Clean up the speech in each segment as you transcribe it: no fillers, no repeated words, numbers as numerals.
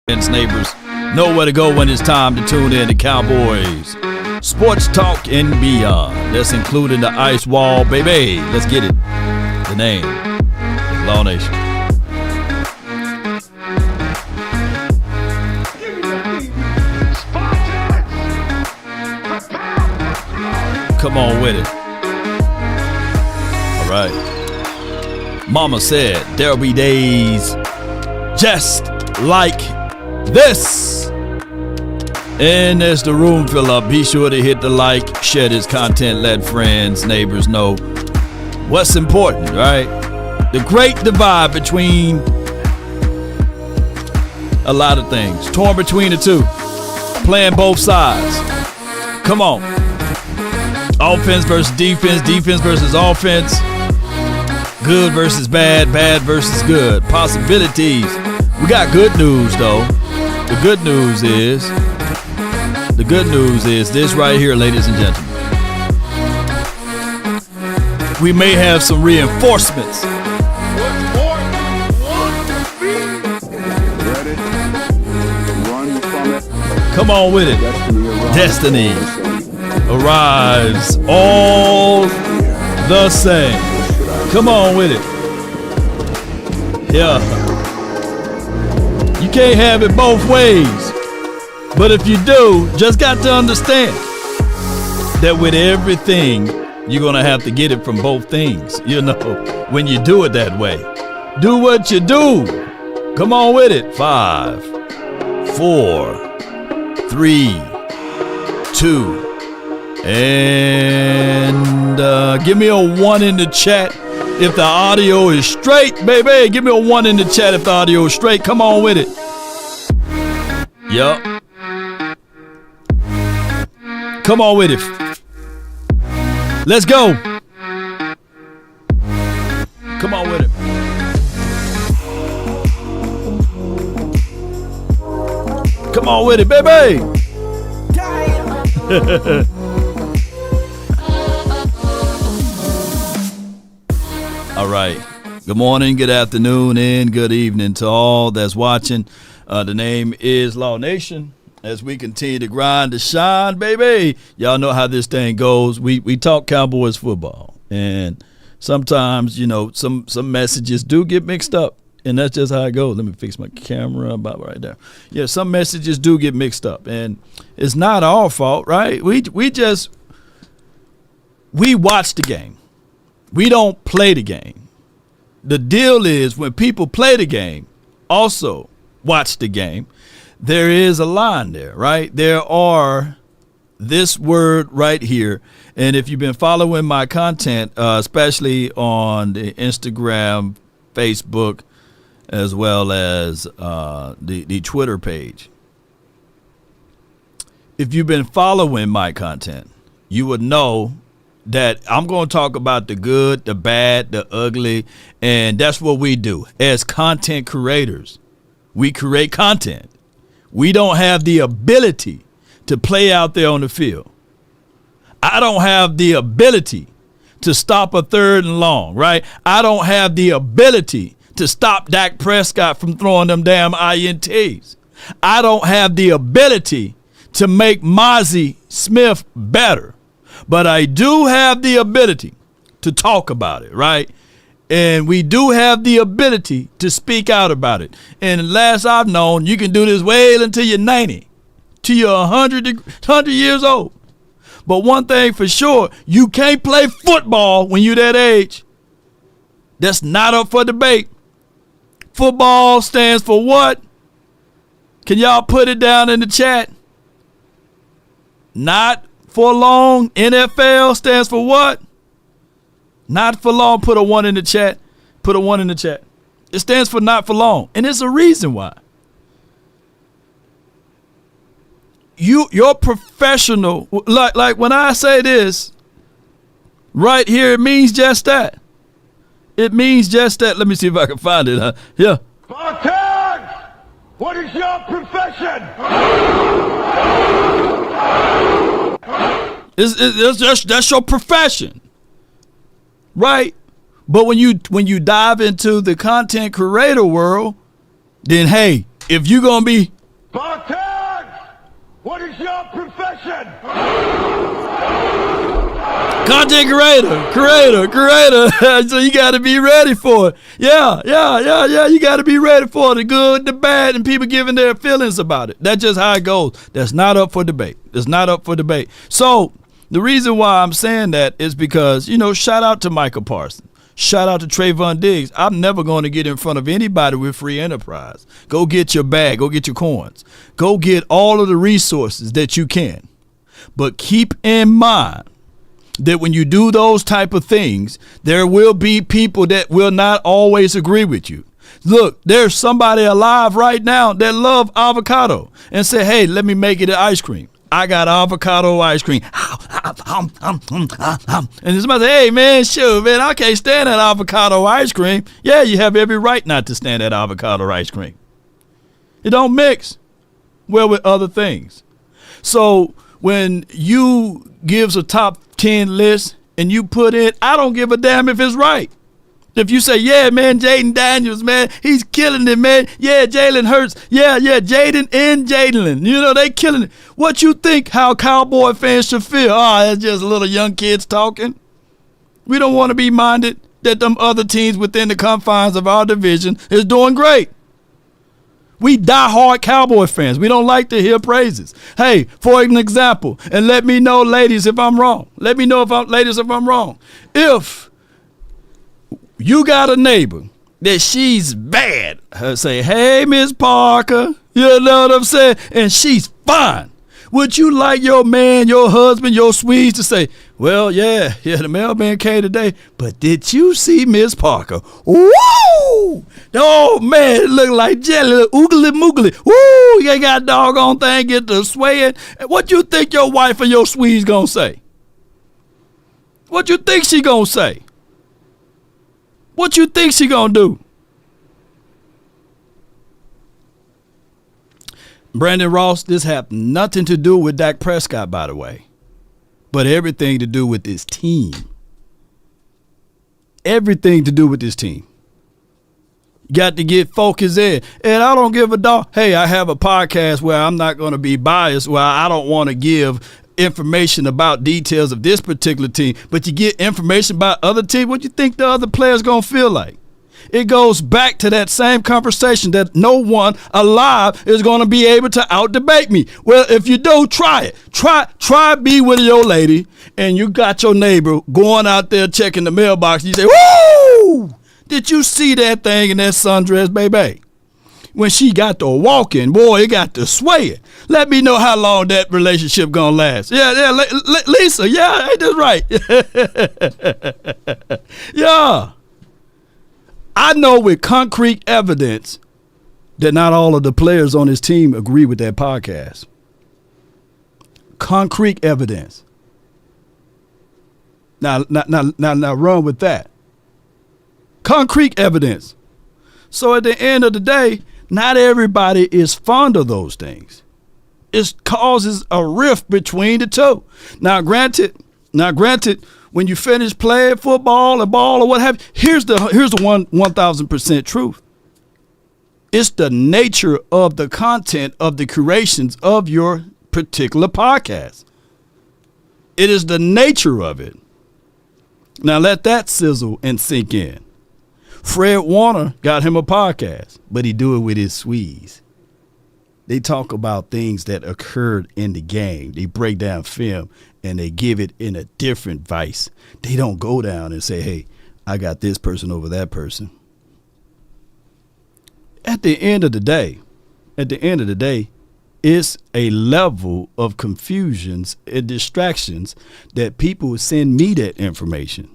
Neighbors know where to go when it's time to tune in to Cowboys sports talk and beyond. That's including the ice wall, baby. Let's get it. The name is Law Nation. Come on with it. All right. Mama said there'll be days just like this. And as the room fill up, be sure to hit the like, share this content, let friends, neighbors know what's important, right? The great divide between a lot of things. Torn between the two. Playing both sides. Come on. Offense versus defense, defense versus offense. Good versus bad, bad versus good. Possibilities. We got good news though. The good news is this right here, ladies and gentlemen. We may have some reinforcements. Come on with it. Destiny arrives all the same. Come on with it. Yeah. You can't have it both ways. But if you do, just got to understand that with everything, you're going to have to get it from both things. You know, when you do it that way. Do what you do. Come on with it. 5, 4, 3, 2, and give me a 1 in the chat if the audio is straight, baby. Give me a 1 in the chat if the audio is straight. Come on with it. Yup. Come on with it. Let's go. Come on with it. Come on with it, baby. All right. Good morning, good afternoon, and good evening to all that's watching. The name is Law Nation. As we continue to grind to shine, baby. Y'all know how this thing goes. We talk Cowboys football. And sometimes, you know, some messages do get mixed up. And that's just how it goes. Let me fix my camera about right there. Yeah, some messages do get mixed up. And it's not our fault, right? We watch the game. We don't play the game. The deal is when people play the game, also watch the game, there is a line there, right? There are this word right here. And if you've been following my content, especially on the Instagram, Facebook, as well as the Twitter page, if you've been following my content, you would know that I'm going to talk about the good, the bad, the ugly, and that's what we do. As content creators, we create content. We don't have the ability to play out there on the field. I don't have the ability to stop a 3rd and long, right? I don't have the ability to stop Dak Prescott from throwing them damn INTs. I don't have the ability to make Mozzie Smith better. But I do have the ability to talk about it, right? And we do have the ability to speak out about it. And last I've known, you can do this well until you're 90, till you're 100 years old. But one thing for sure, you can't play football when you're that age. That's not up for debate. Football stands for what? Can y'all put it down in the chat? Not for long. NFL stands for what? Not for long. Put a 1 in the chat. Put a 1 in the chat. It stands for not for long. And there's a reason why. You're professional. Like when I say this right here, it means just that. It means just that. Let me see if I can find it. Yeah. Spartans! What is your profession? That's your profession. Right? But when you dive into the content creator world, then hey, if you're gonna be Spartans! What is your profession? Content creator. So you got to be ready for it. Yeah. You got to be ready for it. The good, the bad, and people giving their feelings about it. That's just how it goes. That's not up for debate. So the reason why I'm saying that is because, shout out to Michael Parsons. Shout out to Trayvon Diggs. I'm never going to get in front of anybody with free enterprise. Go get your bag. Go get your coins. Go get all of the resources that you can. But keep in mind that when you do those type of things, there will be people that will not always agree with you. Look, there's somebody alive right now that love avocado and say, hey, let me make it an ice cream. I got avocado ice cream. And somebody say, hey, man, sure, man, I can't stand that avocado ice cream. Yeah, you have every right not to stand that avocado ice cream. It don't mix well with other things. So when you gives a top 10 list and you put in, I don't give a damn if it's right. If you say, yeah, man, Jaden Daniels, man, he's killing it, man. Yeah, Jalen Hurts. Yeah, Jaden and Jalen. They killing it. What you think how Cowboy fans should feel? That's just little young kids talking. We don't want to be minded that them other teams within the confines of our division is doing great. We die-hard Cowboy fans. We don't like to hear praises. Hey, for an example, and let me know, ladies, if I'm wrong. Let me know, ladies, if I'm wrong. If you got a neighbor that she's bad, her say, hey, Miss Parker, you know what I'm saying? And she's fine. Would you like your man, your husband, your Swedes to say, well, yeah, the mailman came today, but did you see Miss Parker? Woo! Oh, man, it looked like jelly, oogly moogly. Woo! You got a doggone thing, get to swaying. What you think your wife or your Swedes gonna say? What you think she gonna say? What you think she gonna do? Brandon Ross, this had nothing to do with Dak Prescott, by the way, but everything to do with this team. Everything to do with this team. Got to get focused in. And I don't give a dog. Hey, I have a podcast where I'm not going to be biased, where I don't want to give information about details of this particular team, but you get information about other teams. What you think the other players going to feel like? It goes back to that same conversation that no one alive is going to be able to out-debate me. Well, if you do, try it. Try be with your lady, and you got your neighbor going out there checking the mailbox. You say, woo! Did you see that thing in that sundress, baby? When she got to walking, boy, it got to swaying. Let me know how long that relationship gonna last. Yeah, Lisa, yeah, ain't that right? Yeah. I know with concrete evidence that not all of the players on his team agree with that podcast. Concrete evidence. Now run with that. Concrete evidence. So at the end of the day, not everybody is fond of those things. It causes a rift between the two. Now granted, when you finish playing football and ball or what have you, here's the 1,000% truth. It's the nature of the content of the curations of your particular podcast. It is the nature of it. Now let that sizzle and sink in. Fred Warner got him a podcast, but he do it with his Swedes. They talk about things that occurred in the game. They break down film and they give it in a different vice. They don't go down and say, hey, I got this person over that person. At the end of the day, it's a level of confusions and distractions that people send me that information.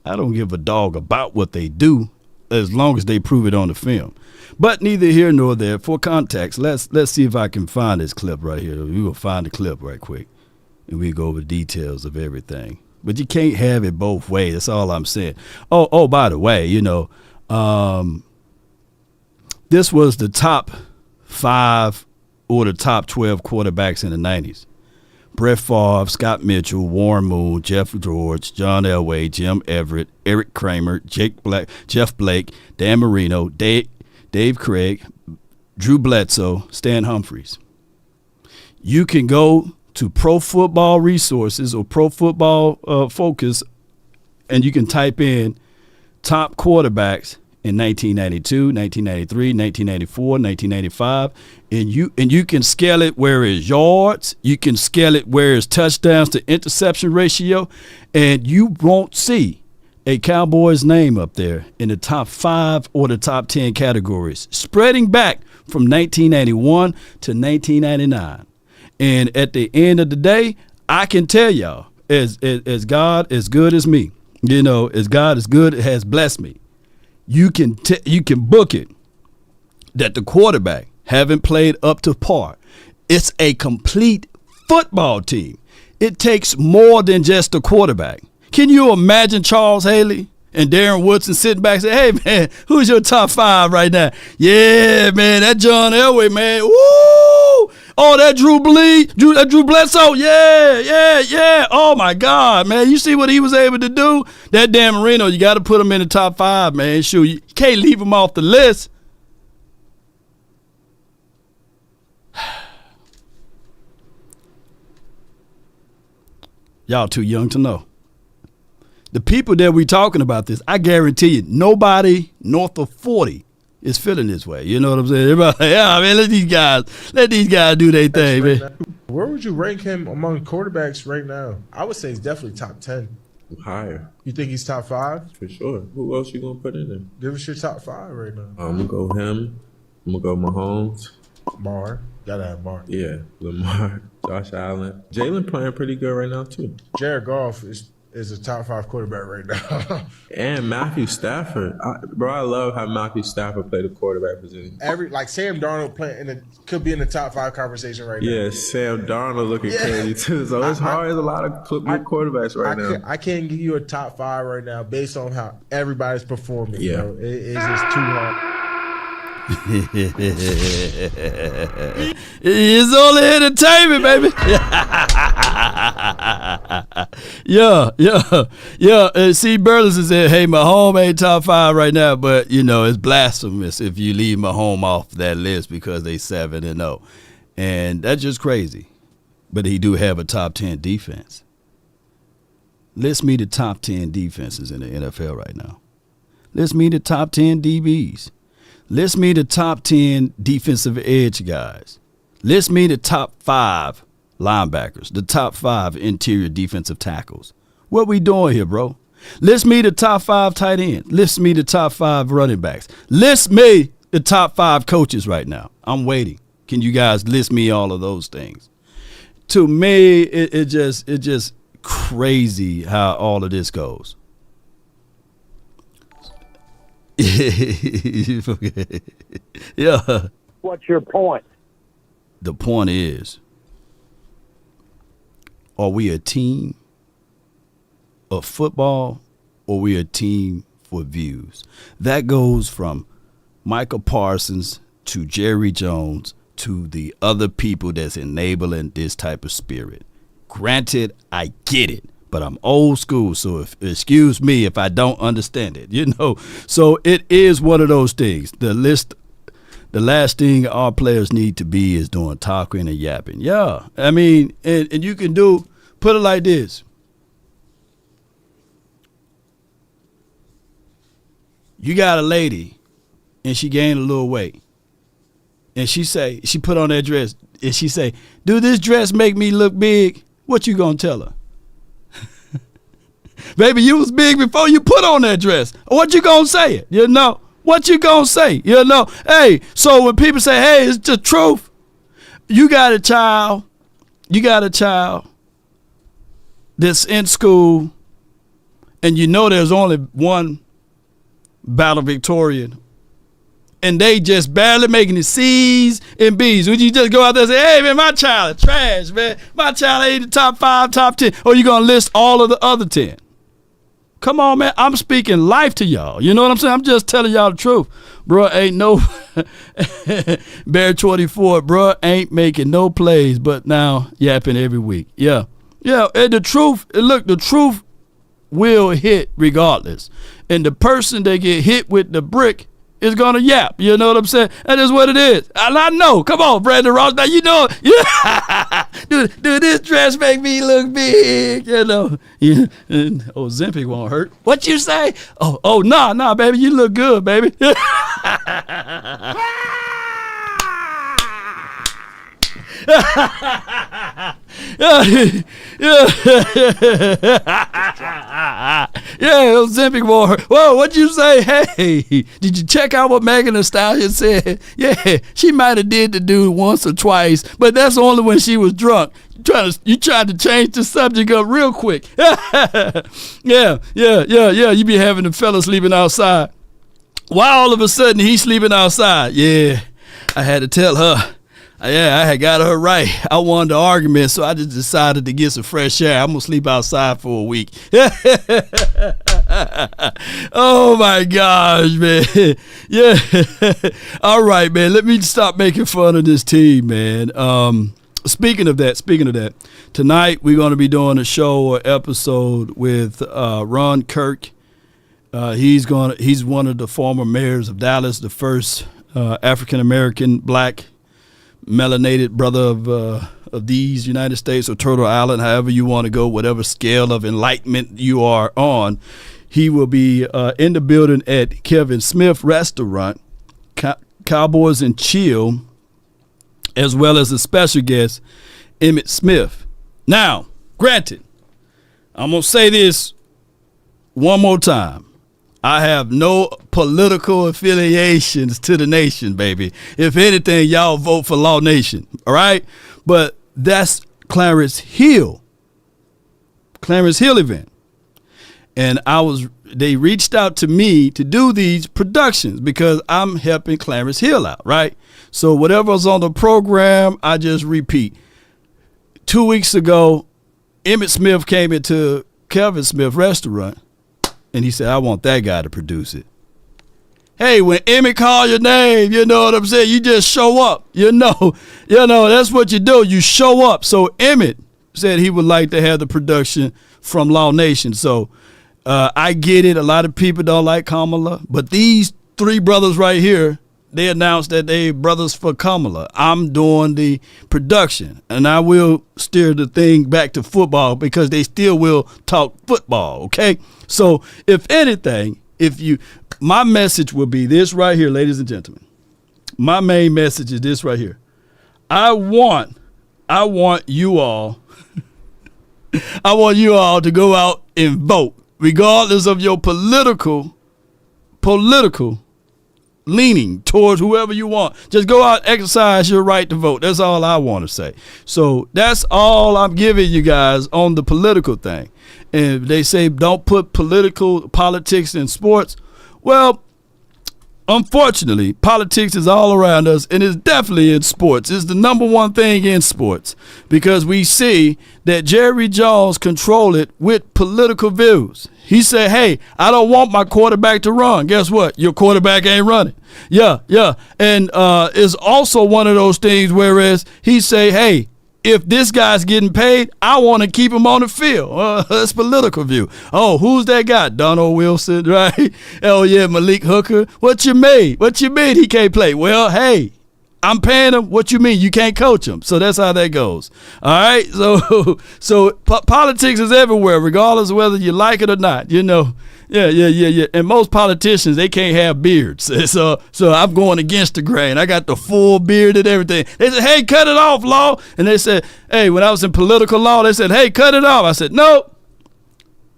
I don't give a dog about what they do as long as they prove it on the film. But neither here nor there. For context, let's see if I can find this clip right here. We will find the clip right quick, and we go over the details of everything. But you can't have it both ways. That's all I'm saying. Oh, by the way, this was the top 5 or the top 12 quarterbacks in the 90s. Brett Favre, Scott Mitchell, Warren Moon, Jeff George, John Elway, Jim Everett, Eric Kramer, Jeff Blake, Dan Marino, Dave Craig, Drew Bledsoe, Stan Humphries. You can go to Pro Football Resources or Pro Football Focus, and you can type in top quarterbacks in 1992, 1993, 1994, 1995, and you can scale it where it's yards, you can scale it where it's touchdowns to interception ratio, and you won't see a Cowboys name up there in the top 5 or the top 10 categories, spreading back from 1991 to 1999. And at the end of the day, I can tell y'all, as God as good as me, as God as good has blessed me, you can book it that the quarterback haven't played up to par. It's a complete football team. It takes more than just a quarterback. Can you imagine Charles Haley and Darren Woodson sitting back and say, hey, man, who's your top 5 right now? Yeah, man, that John Elway, man. Woo! Oh, that Drew Bledsoe. Yeah. Oh, my God, man. You see what he was able to do? That Dan Marino, you got to put him in the top 5, man. Shoot, you can't leave him off the list. Y'all too young to know. The people that we talking about this, I guarantee you, nobody north of 40 is feeling this way. You know what I'm saying? Everybody, yeah, man, let these guys do their thing, right man. Where would you rank him among quarterbacks right now? I would say he's definitely top 10. Higher. You think he's top 5? For sure. Who else you gonna put in there? Give us your top 5 right now. I'm gonna go him. I'm gonna go Mahomes. Marr. Gotta have Marr. Yeah, Lamar, Josh Allen. Jalen playing pretty good right now too. Jared Goff is a top 5 quarterback right now. And Matthew Stafford. I love how Matthew Stafford played the quarterback position. Sam Darnold could be in the top 5 conversation right now. Yeah, Sam Darnold looking crazy too. So it's hard. There's a lot of good quarterbacks right now. I can't give you a top 5 right now based on how everybody's performing. Yeah. Bro. It's just too hard. It's only entertainment, baby. Yeah. See, Burleson said, hey, Mahomes ain't top 5 right now, but, it's blasphemous if you leave Mahomes off that list because they 7-0. And that's just crazy. But he do have a top 10 defense. List me the top 10 defenses in the NFL right now. List me the top 10 DBs. List me the top 10 defensive edge guys. List me the top 5 linebackers, the top 5 interior defensive tackles. What we doing here, bro? List me the top 5 tight end. List me the top 5 running backs. List me the top 5 coaches right now. I'm waiting. Can you guys list me all of those things? To me, it just crazy how all of this goes. Yeah. What's your point? The point is, are we a team of football or are we a team for views? That goes from Michael Parsons to Jerry Jones to the other people that's enabling this type of spirit. Granted, I get it. But I'm old school, so excuse me if I don't understand it, So it is one of those things. The last thing our players need to be is doing talking and yapping. Yeah, I mean, and you can put it like this. You got a lady, and she gained a little weight. And she put on that dress, and she say, do this dress make me look big? What you gonna tell her? Baby, you was big before you put on that dress. What you gonna say? What you gonna say? Hey, so when people say, hey, it's the truth, you got a child that's in school, and there's only one valedictorian, and they just barely making the C's and B's. Would you just go out there and say, hey, man, my child is trash, man. My child ain't the top 5, top 10. Or you gonna list all of the other 10? Come on, man. I'm speaking life to y'all. You know what I'm saying? I'm just telling y'all the truth. Bro, ain't no Bear 24, bro, ain't making no plays, but now yapping every week. Yeah. And the truth will hit regardless. And the person that get hit with the brick is going to yap. You know what I'm saying? That is what it is. And I know. Come on, Brandon Ross. Now, you know. Yeah. Dude, this dress make me look big. You know. Yeah. And Ozempic won't hurt. What you say? Oh, nah, baby. You look good, baby. Yeah, Ozempic won't hurt. Whoa, what'd you say? Hey, did you check out what Megan Thee Stallion said? Yeah, she might have did the dude once or twice, but that's only when she was drunk. You tried to change the subject up real quick. Yeah. You be having the fella sleeping outside. Why all of a sudden he's sleeping outside? Yeah, I had to tell her. Yeah, I had got her right. I won the argument, so I just decided to get some fresh air. I'm going to sleep outside for a week. Oh, my gosh, man. Yeah. All right, man. Let me stop making fun of this team, man. Speaking of that, tonight we're going to be doing a show or episode with Ron Kirk. He's one of the former mayors of Dallas, the first African-American black melanated brother of these United States or Turtle Island, however you want to go, whatever scale of enlightenment you are on. He will be in the building at Kevin Smith Restaurant, Cowboys and Chill, as well as a special guest, Emmitt Smith. Now, granted, I'm going to say this one more time. I have no political affiliations to the nation, baby. If anything, y'all vote for Law Nation, all right? But that's Clarence Hill event. And they reached out to me to do these productions because I'm helping Clarence Hill out, right? So whatever's on the program, I just repeat. 2 weeks ago, Emmitt Smith came into Kevin Smith Restaurant. And he said, I want that guy to produce it. Hey, when Emmitt call your name, you know what I'm saying? You just show up. You know, that's what you do. You show up. So Emmitt said he would like to have the production from Law Nation. So I get it. A lot of people don't like Kamala. But these three brothers right here, they announced that they brothers for Kamala. I'm doing the production. And I will steer the thing back to football because they still will talk football, okay? So if anything, my message will be this right here, ladies and gentlemen. My main message is this right here. I want you all, I want you all to go out and vote, regardless of your political leaning towards whoever you want. Just go out and exercise your right to vote. That's all I want to say. So that's all I'm giving you guys on the political thing. And they say don't put politics in sports. Well, unfortunately, politics is all around us, and it's definitely in sports. It's the number one thing in sports because we see that Jerry Jones control it with political views. He said, hey, I don't want my quarterback to run. Guess what? Your quarterback ain't running. Yeah. And it's also one of those things whereas he say, hey, if this guy's getting paid, I want to keep him on the field. That's political view. Oh, who's that guy? Donald Wilson, right? Oh, yeah, Malik Hooker. What you mean he can't play? Well, hey, I'm paying him. What you mean? You can't coach him. So that's how that goes. All right? So politics is everywhere, regardless of whether you like it or not, you know. Yeah. And most politicians, they can't have beards. So I'm going against the grain. I got the full beard and everything. They said, hey, cut it off, Law. And they said, hey, when I was in political law, they said, hey, cut it off. I said, no,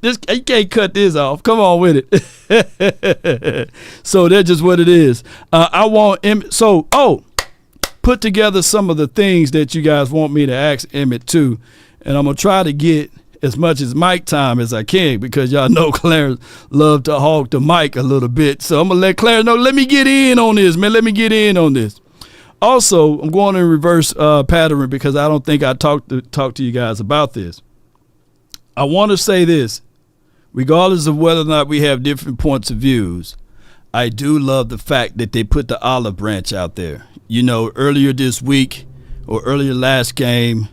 you can't cut this off. Come on with it. So that's just what it is. I want him. Put together some of the things that you guys want me to ask Emmitt to. And I'm going to try to get as much as mic time as I can because y'all know Clarence love to hog the mic a little bit. So I'm going to let Clarence know, let me get in on this, man. Let me get in on this. Also, I'm going in reverse pattern because I don't think I talked to you guys about this. I want to say this. Regardless of whether or not we have different points of views, I do love the fact that they put the olive branch out there. You know, earlier this week or earlier last game,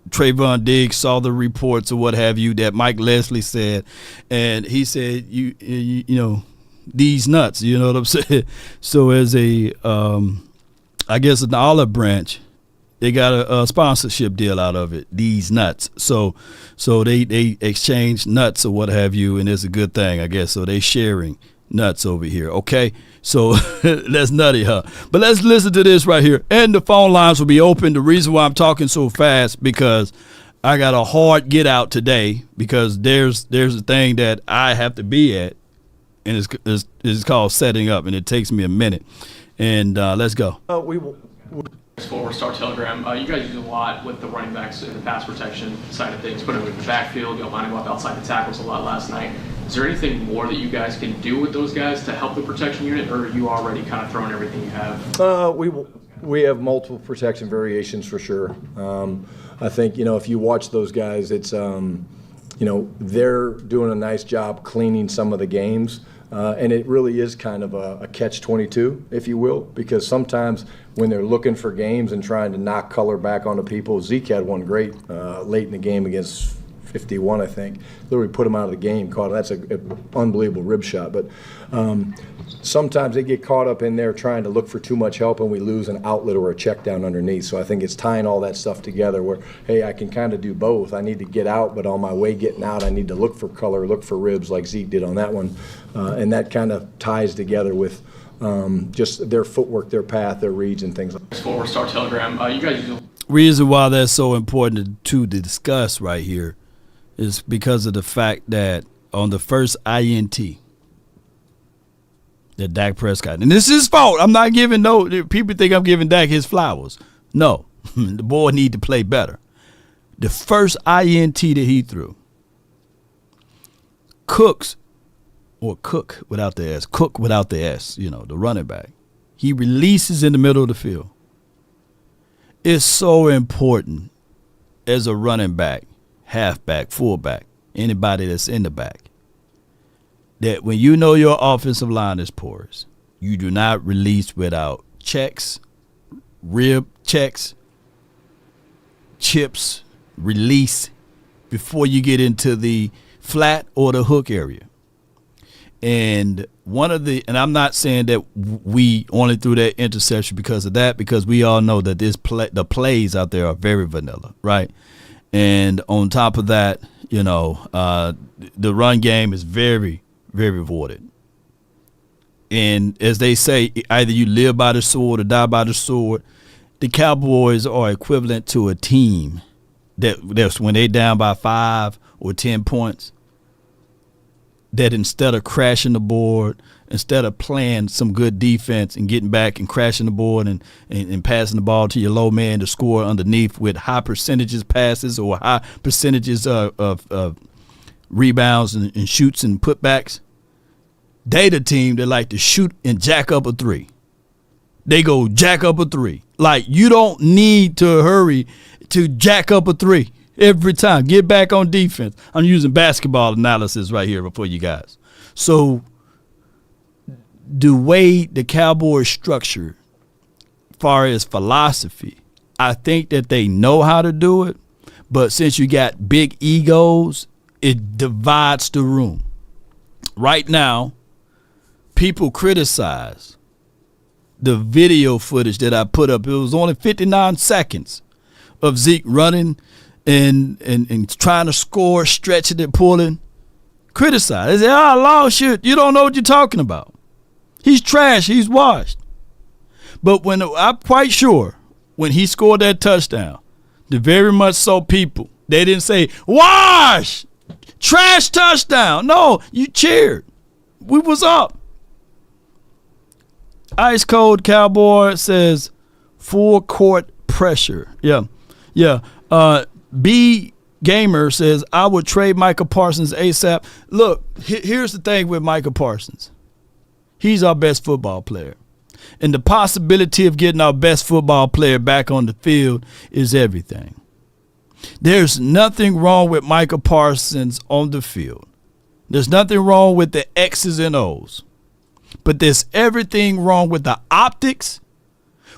Trayvon Diggs saw the reports or what have you that Mike Leslie said, and he said, you know, these nuts. You know what I'm saying? So as I guess an olive branch, they got a sponsorship deal out of it. These nuts. So they exchange nuts or what have you, and it's a good thing, I guess. So they sharing nuts over here. Okay. So that's nutty, huh? But let's listen to this right here. And the phone lines will be open. The reason why I'm talking so fast because I got a hard get out today because there's a thing that I have to be at, and it's called setting up, and it takes me a minute. And let's go. Forward Star Telegram. You guys use a lot with the running backs in the pass protection side of things, put them in the backfield, lining them up outside the tackles a lot last night. Is there anything more that you guys can do with those guys to help the protection unit, or are you already kind of throwing everything you have? We have multiple protection variations for sure. I think, if you watch those guys, it's, they're doing a nice job cleaning some of the games. And it really is kind of a catch-22, if you will, because sometimes when they're looking for games and trying to knock color back onto people, Zeke had one great late in the game against 51, I think. Literally put him out of the game, caught him. That's an unbelievable rib shot. But sometimes they get caught up in there trying to look for too much help, and we lose an outlet or a check down underneath. So I think it's tying all that stuff together where, hey, I can kind of do both. I need to get out, but on my way getting out, I need to look for color, look for ribs like Zeke did on that one. And that kind of ties together with just their footwork, their path, their reads, and things like that. Forward Star Telegram. You guys use Reason why that's so important to discuss right here is because of the fact that on the first INT that Dak Prescott, and this is his fault. I'm not giving people think I'm giving Dak his flowers. No, the boy need to play better. The first INT that he threw, Cook without the S, the running back, he releases in the middle of the field. It's so important as a running back, halfback, fullback, anybody that's in the back, that when you know your offensive line is porous, you do not release without checks, rib checks, chips, release before you get into the flat or the hook area. And and I'm not saying that we only threw that interception because of that, because we all know that the plays out there are very vanilla, right? And on top of that, the run game is very, very voided. And as they say, either you live by the sword or die by the sword. The Cowboys are equivalent to a team that's when they down by 5 or 10 points, that instead of crashing the board, instead of playing some good defense and getting back and crashing the board and passing the ball to your low man to score underneath with high percentages passes or high percentages of rebounds and shoots and putbacks, they the team that like to shoot and jack up a three. They go jack up a three. Like, you don't need to hurry to jack up a three. Every time. Get back on defense. I'm using basketball analysis right here before you guys. So the way the Cowboys structure, far as philosophy, I think that they know how to do it. But since you got big egos, it divides the room. Right now, people criticize the video footage that I put up. It was only 59 seconds of Zeke running and trying to score, stretching and pulling. Criticize. They say, Lord, shit, you don't know what you're talking about. He's trash. He's washed. But I'm quite sure when he scored that touchdown, the very much so people, they didn't say, wash, trash touchdown. No, you cheered. We was up. Ice Cold Cowboy says full court pressure. Yeah. B Gamer says, I would trade Micah Parsons ASAP. Look, here's the thing with Micah Parsons. He's our best football player. And the possibility of getting our best football player back on the field is everything. There's nothing wrong with Micah Parsons on the field. There's nothing wrong with the X's and O's. But there's everything wrong with the optics.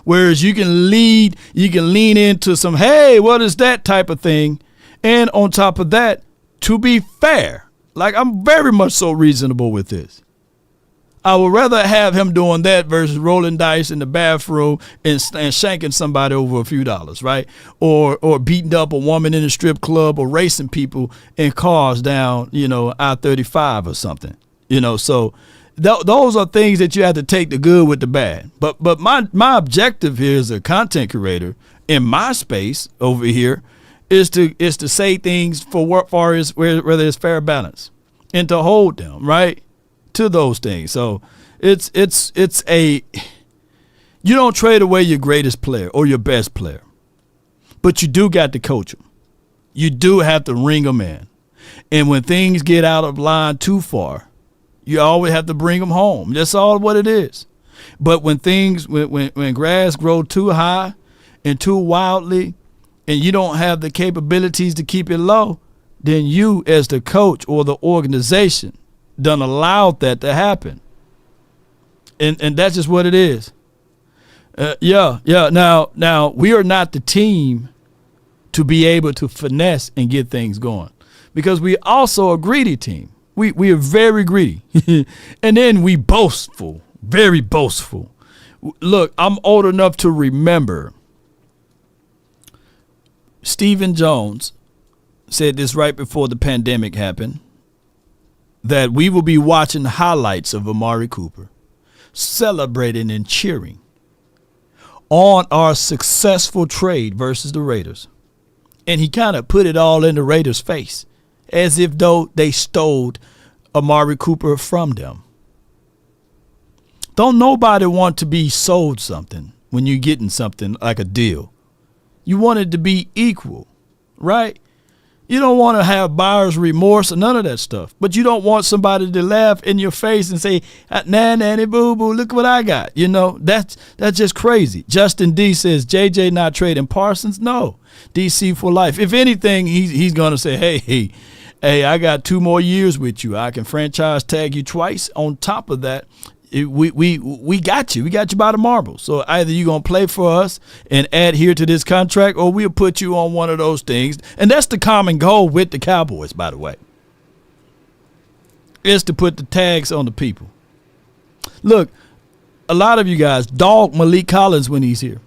Whereas you can lean into some, hey, what is that type of thing? And on top of that, to be fair, like, I'm very much so reasonable with this. I would rather have him doing that versus rolling dice in the bathroom and shanking somebody over a few dollars, right? Or beating up a woman in a strip club or racing people in cars down, I-35 or something, So those are things that you have to take the good with the bad. But my objective here as a content creator in my space over here is to say things for what far as whether it's fair balance and to hold them right to those things. So it's you don't trade away your greatest player or your best player, but you do got to coach them. You do have to ring them in, and when things get out of line too far, you always have to bring them home. That's all what it is. But when grass grow too high and too wildly, and you don't have the capabilities to keep it low, then you as the coach or the organization done allowed that to happen. And that's just what it is. Now we are not the team to be able to finesse and get things going, because we also a greedy team. We are very greedy. And then we boastful, very boastful. Look, I'm old enough to remember Stephen Jones said this right before the pandemic happened, that we will be watching highlights of Amari Cooper celebrating and cheering on our successful trade versus the Raiders. And he kind of put it all in the Raiders' face, as if though they stole Amari Cooper from them. Don't nobody want to be sold something when you're getting something like a deal. You want it to be equal, right? You don't want to have buyer's remorse or none of that stuff. But you don't want somebody to laugh in your face and say, nanny boo-boo, look what I got. That's just crazy. Justin D says, JJ not trading Parsons? No. DC for life. If anything, he's going to say, hey, I got 2 more years with you. I can franchise tag you twice. On top of that, we got you. We got you by the marbles. So either you're going to play for us and adhere to this contract, or we'll put you on one of those things. And that's the common goal with the Cowboys, by the way, is to put the tags on the people. Look, a lot of you guys dog Malik Collins when he's here.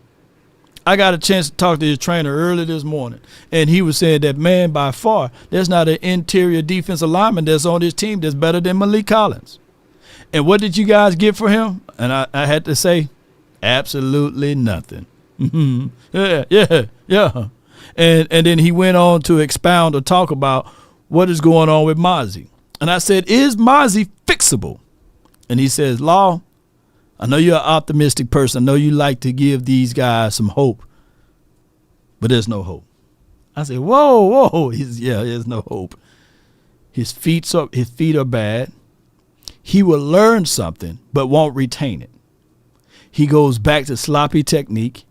I got a chance to talk to his trainer early this morning, and he was saying that, man, by far, there's not an interior defensive lineman that's on this team that's better than Malik Collins. And what did you guys get for him? And I had to say, absolutely nothing. Yeah. And then he went on to expound or talk about what is going on with Mozzie. And I said, is Mozzie fixable? And he says, Law, I know you're an optimistic person. I know you like to give these guys some hope, but there's no hope. I said, whoa. There's no hope. His feet are bad. He will learn something, but won't retain it. He goes back to sloppy technique.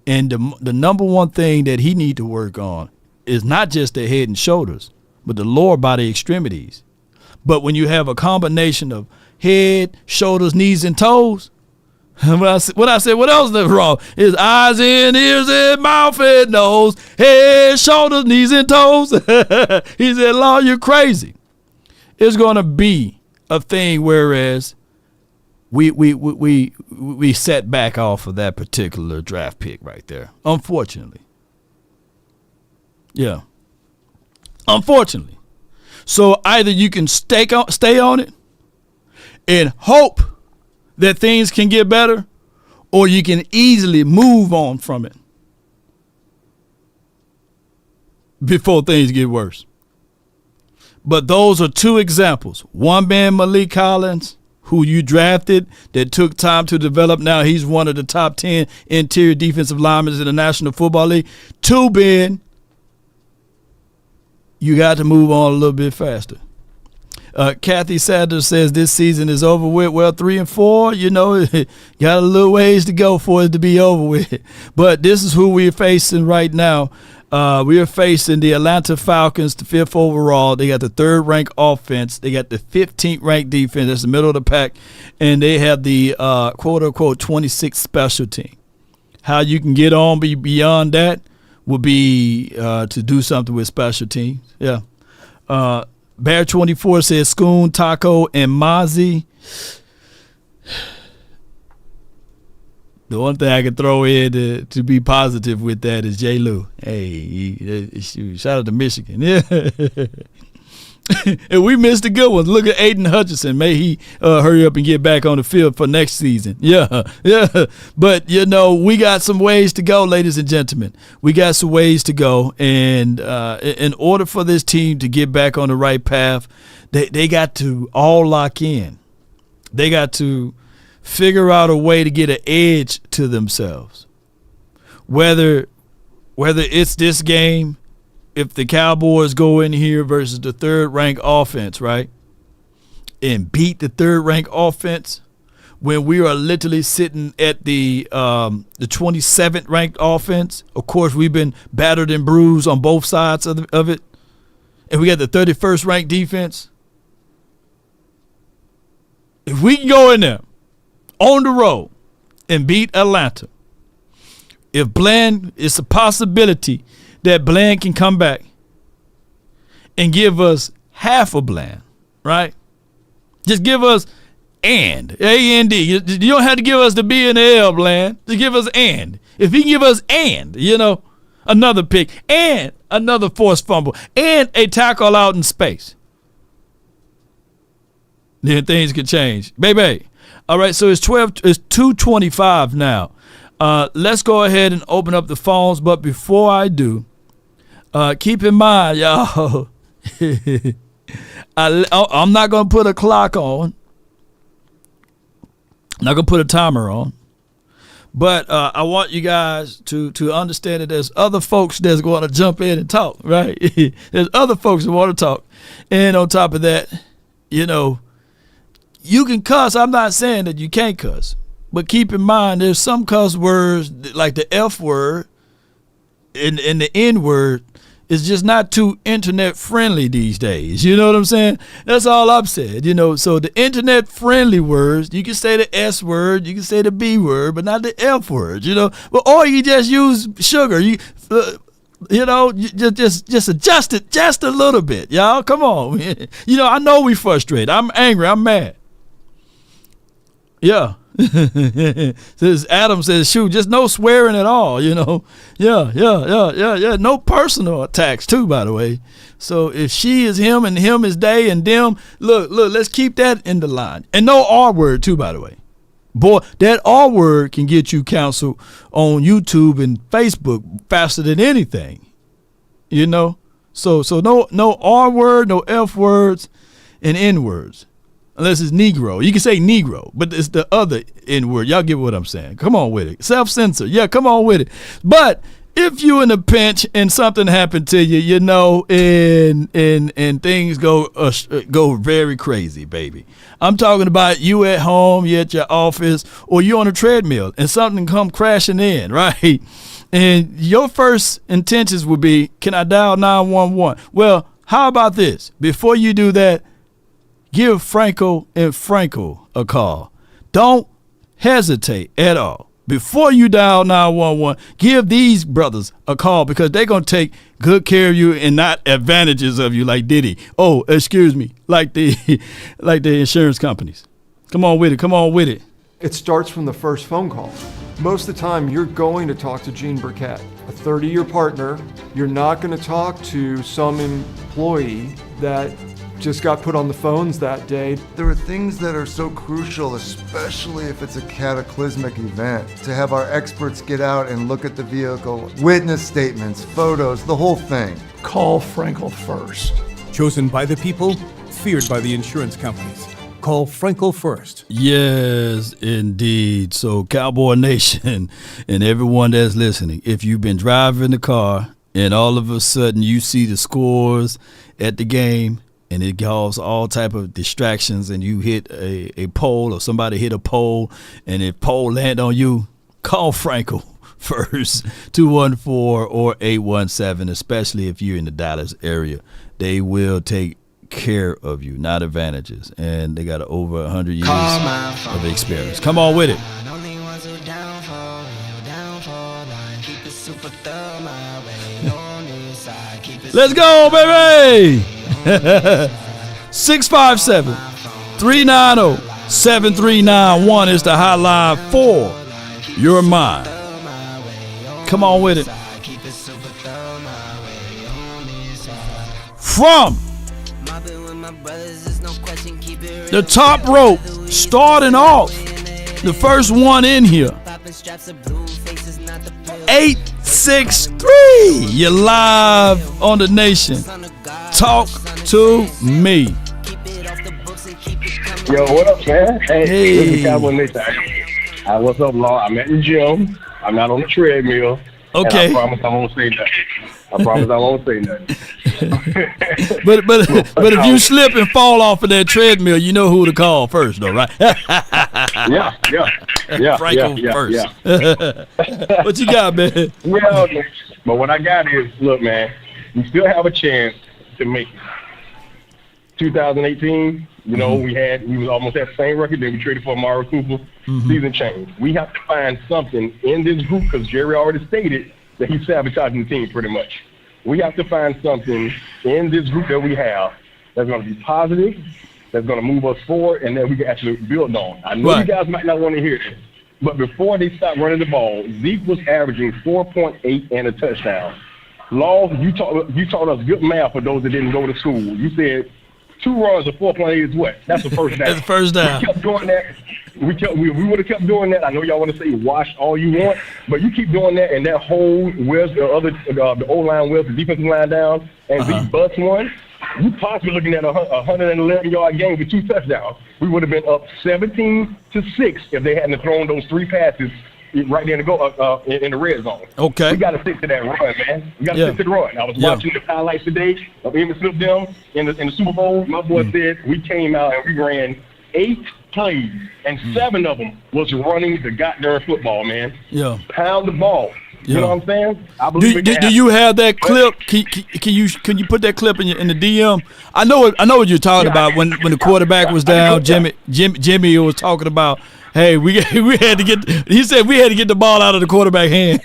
And the number one thing that he need to work on is not just the head and shoulders, but the lower body extremities. But when you have a combination of head, shoulders, knees, and toes, what I said, what else is wrong? Is eyes in, ears in, mouth and nose, head, shoulders, knees, and toes. He said, Law, you're crazy. It's going to be a thing, whereas we set back off of that particular draft pick right there, unfortunately. Yeah, unfortunately. So either you can stay on it and hope that things can get better, or you can easily move on from it before things get worse. But those are 2 examples. One being Malik Collins, who you drafted, that took time to develop. Now he's one of the top 10 interior defensive linemen in the National Football League. 2 being, you got to move on a little bit faster. Kathy Sanders says this season is over with. Well, 3 and 4, got a little ways to go for it to be over with. But this is who we're facing right now. We are facing the Atlanta Falcons, the 5th overall. They got the 3rd ranked offense. They got the 15th ranked defense. That's the middle of the pack. And they have the quote unquote 26th special team. How you can get on beyond that would be to do something with special teams. Yeah. Bear 24 says Schoon, Taco, and Mozzie. The one thing I can throw in to be positive with that is J. Lou. Hey, shout out to Michigan. Yeah. And we missed a good one. Look at Aiden Hutchinson. May he hurry up and get back on the field for next season. Yeah. But, we got some ways to go, ladies and gentlemen. We got some ways to go. And in order for this team to get back on the right path, they got to all lock in. They got to figure out a way to get an edge to themselves. Whether it's this game, if the Cowboys go in here versus the third-ranked offense, right, and beat the third-ranked offense when we are literally sitting at the 27th ranked offense. Of course, we've been battered and bruised on both sides of it. And we got the 31st ranked defense. If we can go in there on the road and beat Atlanta, if Bland, it's a possibility that Bland can come back and give us half a Bland, right? Just give us A-N-D. You don't have to give us the B and the L, Bland. Just give us and. If he can give us another pick and another forced fumble and a tackle out in space, then things could change. Baby. All right, so it's 2:25 now. Let's go ahead and open up the phones, but before I do, keep in mind, y'all, I'm not going to put a clock on. I'm not going to put a timer on. But I want you guys to understand that there's other folks that's going to jump in and talk, right? There's other folks that want to talk. And on top of that, you can cuss. I'm not saying that you can't cuss. But keep in mind, there's some cuss words, like the F word and the N word, is just not too internet friendly these days. You know what I'm saying? That's all I've said. So the internet friendly words, you can say the S word, you can say the B word, but not the F word. But or you just use sugar. Just adjust it just a little bit, y'all. Come on. I know we frustrated. I'm angry. I'm mad. Yeah. Adam says, shoot, just no swearing at all, Yeah. No personal attacks too, by the way. So if she is him and him is they and them, look, let's keep that in the line. And no R word too, by the way. Boy, that R word can get you canceled on YouTube and Facebook faster than anything. So no R word, no F words, and N words. Unless it's Negro. You can say Negro, but it's the other N word. Y'all get what I'm saying. Come on with it. Self-censor. Yeah, come on with it. But if you in a pinch and something happened to you, and things go very crazy, baby. I'm talking about you at home, you at your office, or you on a treadmill and something come crashing in, right? And your first intentions would be, can I dial 911? Well, how about this? Before you do that, give Frenkel and Frenkel a call. Don't hesitate at all. Before you dial 911, give these brothers a call because they're going to take good care of you and not advantages of you like Diddy. Oh, excuse me, like the insurance companies. Come on with it. It starts from the first phone call. Most of the time, you're going to talk to Gene Burkett, a 30-year partner. You're not going to talk to some employee that just got put on the phones that day. There are things that are so crucial, especially if it's a cataclysmic event, to have our experts get out and look at the vehicle, witness statements, photos, the whole thing. Call Frenkel first. Chosen by the people, feared by the insurance companies. Call Frenkel first. Yes, indeed. So Cowboy Nation and everyone that's listening, if you've been driving the car and all of a sudden you see the scores at the game, and it causes all type of distractions, and you hit a pole or somebody hit a pole, and if pole land on you, call Frenkel first, 214 or 817, especially if you're in the Dallas area. They will take care of you, not advantages, and they got over 100 years of experience. Come on with it. Let's go, baby. 657-390-6736. 7391 is the hotline for your mind. Come on with it. From the top rope, starting off, the first one in here, 863. You're live on the nation. Talk to me. Yo, what up, man? Hey. This is Cowboys Nation. What's up, Law? I'm at the gym. I'm not on the treadmill. Okay. And I promise I won't say nothing. but if you slip and fall off of that treadmill, you know who to call first, though, right? yeah. Frenkel first. What you got, man? Well, but what I got is, look, man, you still have a chance to make it. 2018, we was almost at the same record. Then we traded for Amari Cooper. Season changed. We have to find something in this group because Jerry already stated that he's sabotaging the team pretty much. We have to find something in this group that we have that's going to be positive, that's going to move us forward, and that we can actually build on. I know you guys might not want to hear this, but before they stopped running the ball, Zeke was averaging 4.8 and a touchdown. Law, you taught us good math for those that didn't go to school. You said 2 runs of 4.8 is what? That's the first down. That's the first down. We kept doing that. We would have kept doing that. I know y'all want to say wash all you want, but you keep doing that, and that whole wears the O-line wears the defensive line down, and the bust one, you possibly looking at a 111-yard game with 2 touchdowns. We would have been up 17-6 if they hadn't thrown those 3 passes right there to go in the red zone. Okay. We got to stick to that run, man. We got to stick to the run. I was watching the highlights today of Emmitt Smith them in the Super Bowl. My boy said we came out and we ran 8 plays, and 7 of them was running the goddamn football, man. Yeah. Pound the ball. You know what I'm saying? I believe do you have that clip? Can you put that clip in the DM? I know what you're talking about when the quarterback was down. Jimmy was talking about, hey, we had to get. He said we had to get the ball out of the quarterback hand.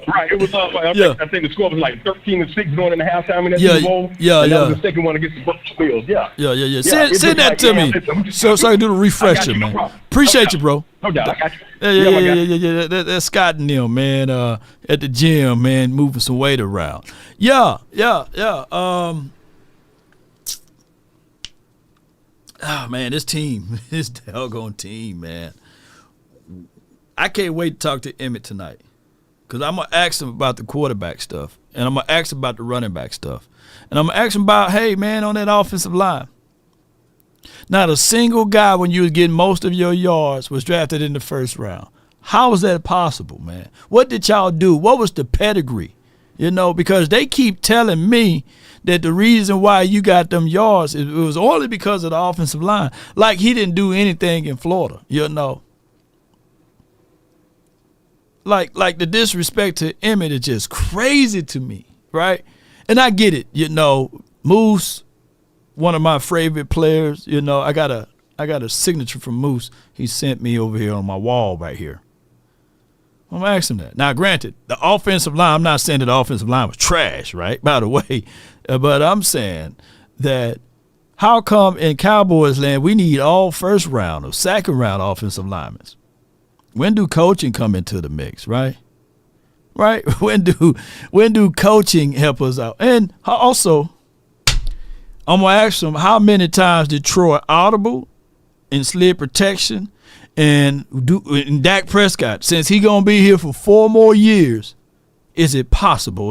Right. It was. I think the score was like 13-6 going into halftime in that Super Bowl. That was the second one against the Bucs Bills. Yeah. Send that to me so I can do the refresher, man. Appreciate you, bro. No doubt. I got you. Yeah. That's Scott and them, man. At the gym, man, moving some weight around. Yeah. Oh, man, this doggone team, man. I can't wait to talk to Emmett tonight because I'm going to ask him about the quarterback stuff, and I'm going to ask him about the running back stuff, and I'm going to ask him about, hey, man, on that offensive line. Not a single guy when you was getting most of your yards was drafted in the first round. How was that possible, man? What did y'all do? What was the pedigree? Because they keep telling me that the reason why you got them yards, it was only because of the offensive line. Like he didn't do anything in Florida, Like the disrespect to Emmett is just crazy to me, right? And I get it, Moose, one of my favorite players, I got a signature from Moose he sent me over here on my wall right here. I'm going to ask him that. Now, granted, the offensive line, I'm not saying that the offensive line was trash, right, by the way, but I'm saying that how come in Cowboys land we need all first round or second round offensive linemen? When do coaching come into the mix, right? Right? When do coaching help us out? And also, I'm going to ask him how many times did Troy audible and slid protection and Dak Prescott, since he going to be here for 4 more years, is it possible,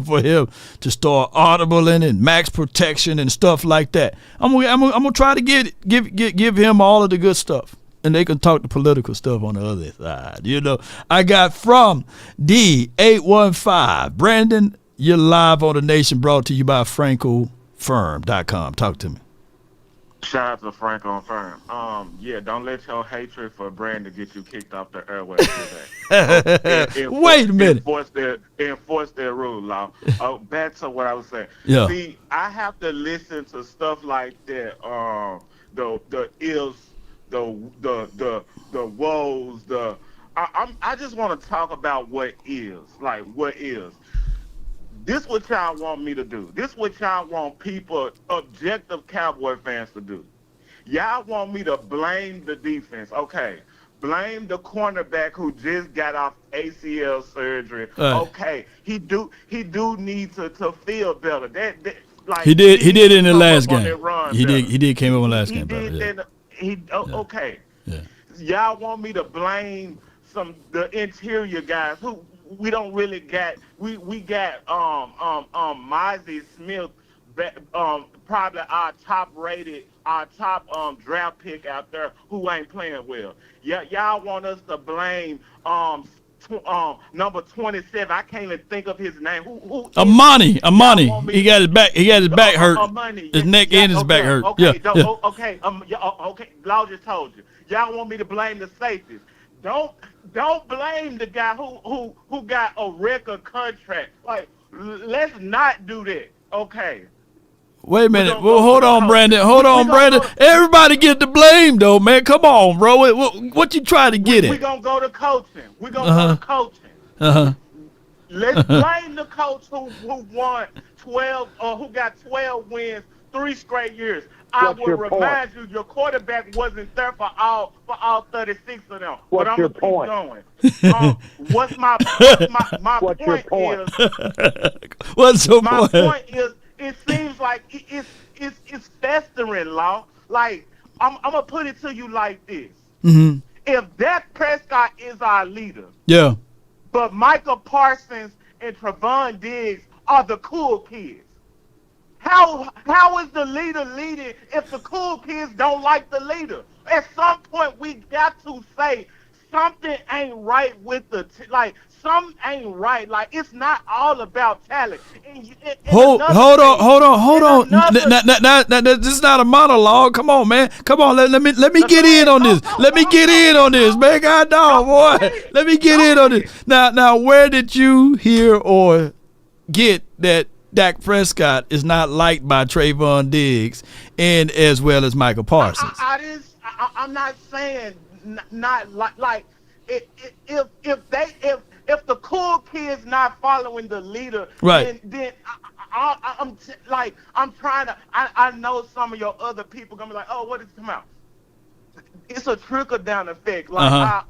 for him to start audibling and max protection and stuff like that? I'm gonna try to give him all of the good stuff, and they can talk the political stuff on the other side. I got from D815 Brandon. You're live on the nation, brought to you by FrenkelFirm.com. Talk to me. Shout out to Frenkel Firm. Don't let your hatred for Brandon get you kicked off the airways today. Wait a minute. Enforce their rule, Law. Back to what I was saying. Yeah. See, I have to listen to stuff like that. The ills, the woes, I just want to talk about what is. Like, what is. This what y'all want me to do. This what y'all want people, objective Cowboy fans to do. Y'all want me to blame the defense? Okay. Blame the cornerback who just got off ACL surgery. Okay, he do need to feel better. That like he did in the last game. He did came up in the last game. Okay. Yeah. Y'all want me to blame the interior guys who we don't really got. We got Mozzie Smith, probably our top draft pick out there who ain't playing well. Yeah, y'all want us to blame number 27. I can't even think of his name. Who Amani. He got his back hurt. His neck and his back hurt. Okay. Okay. Law just told you. Y'all want me to blame the safeties. Don't blame the guy who got a record contract. Like, let's not do that. Okay. Wait a minute. Well, hold on, Brandon. Brandon. Everybody get the blame, though, man. Come on, bro. What you trying to get at? We're going to go to coaching. Let's blame the coach who won 12 or who got 12 wins 3 straight years. I will remind you, your quarterback wasn't there for all 36 of them. What's your point? What's my point is? What's your point? My point is, it seems like it's festering, Law. Like, I'm gonna put it to you like this: if Dak Prescott is our leader, yeah, but Michael Parsons and Trevon Diggs are the cool kids. How is the leader leading if the cool kids don't like the leader? At some point, we got to say something ain't right with something ain't right. Like, it's not all about talent. Hold on. This is not a monologue. Come on, man. Come on. Let me get in on this. Let me get in on this, man. God dog, boy. Let me get in on this. Now, where did you hear or get that Dak Prescott is not liked by Trevon Diggs and as well as Michael Parsons? I'm not saying not like if the cool kids not following the leader, right? Then I'm trying to. I know some of your other people gonna be like, oh, what is come out? It's a trickle down effect. Like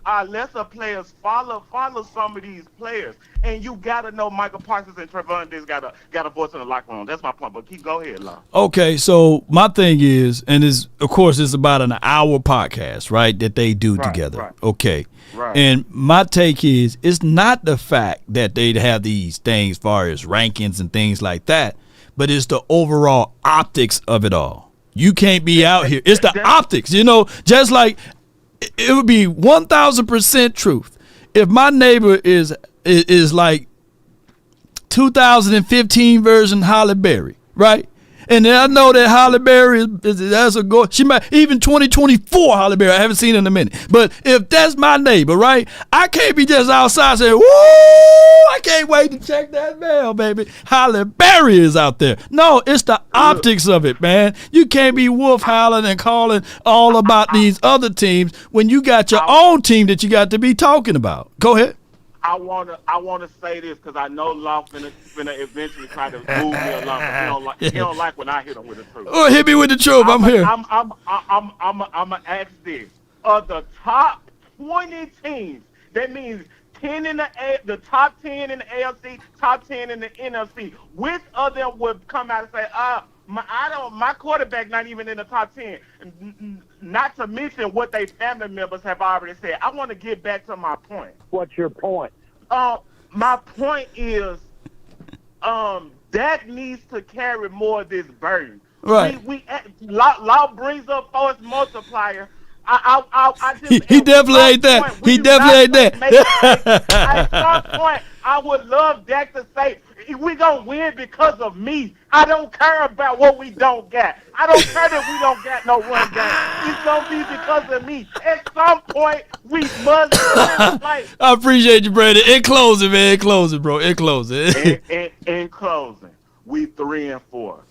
our lesser players follow some of these players, and you gotta know Michael Parsons and Trevon Diggs got a voice in the locker room. That's my point. But go ahead, Law. Okay, so my thing is, and is of course it's about an hour podcast, right? That they do together. Right. Okay. Right. And my take is, it's not the fact that they have these things as far as rankings and things like that, but it's the overall optics of it all. You can't be out here. It's the optics, just like it would be 1,000% truth. If my neighbor is like 2015 version Halle Berry, right? And then I know that Halle Berry that's a go. She might even 2024 Halle Berry. I haven't seen her in a minute. But if that's my neighbor, right? I can't be just outside saying, "Woo! I can't wait to check that mail, baby." Halle Berry is out there. No, it's the optics of it, man. You can't be wolf howling and calling all about these other teams when you got your own team that you got to be talking about. Go ahead. I wanna say this because I know Law finna eventually try to move me along. He don't like when I hit him with the truth. Oh, hit me with the truth. I'm here. I'm gonna ask this: of the top 20 teams, that means 10 in the top 10 in the AFC, top 10 in the NFC. Which of them would come out and say, my quarterback not even in the top 10. Not to mention what they family members have already said. I want to get back to my point. What's your point? My point is, Dak needs to carry more of this burden. Right. Law brings up force multiplier. I just he definitely ain't that. He definitely ain't that. At some point, I would love Dak to say, we gonna win because of me. I don't care about what we don't got. I don't care that we don't got no run game. It's gonna be because of me. At some point, we must I appreciate you, Brandon. In closing, man. In closing, bro. In closing. In closing, we 3-4.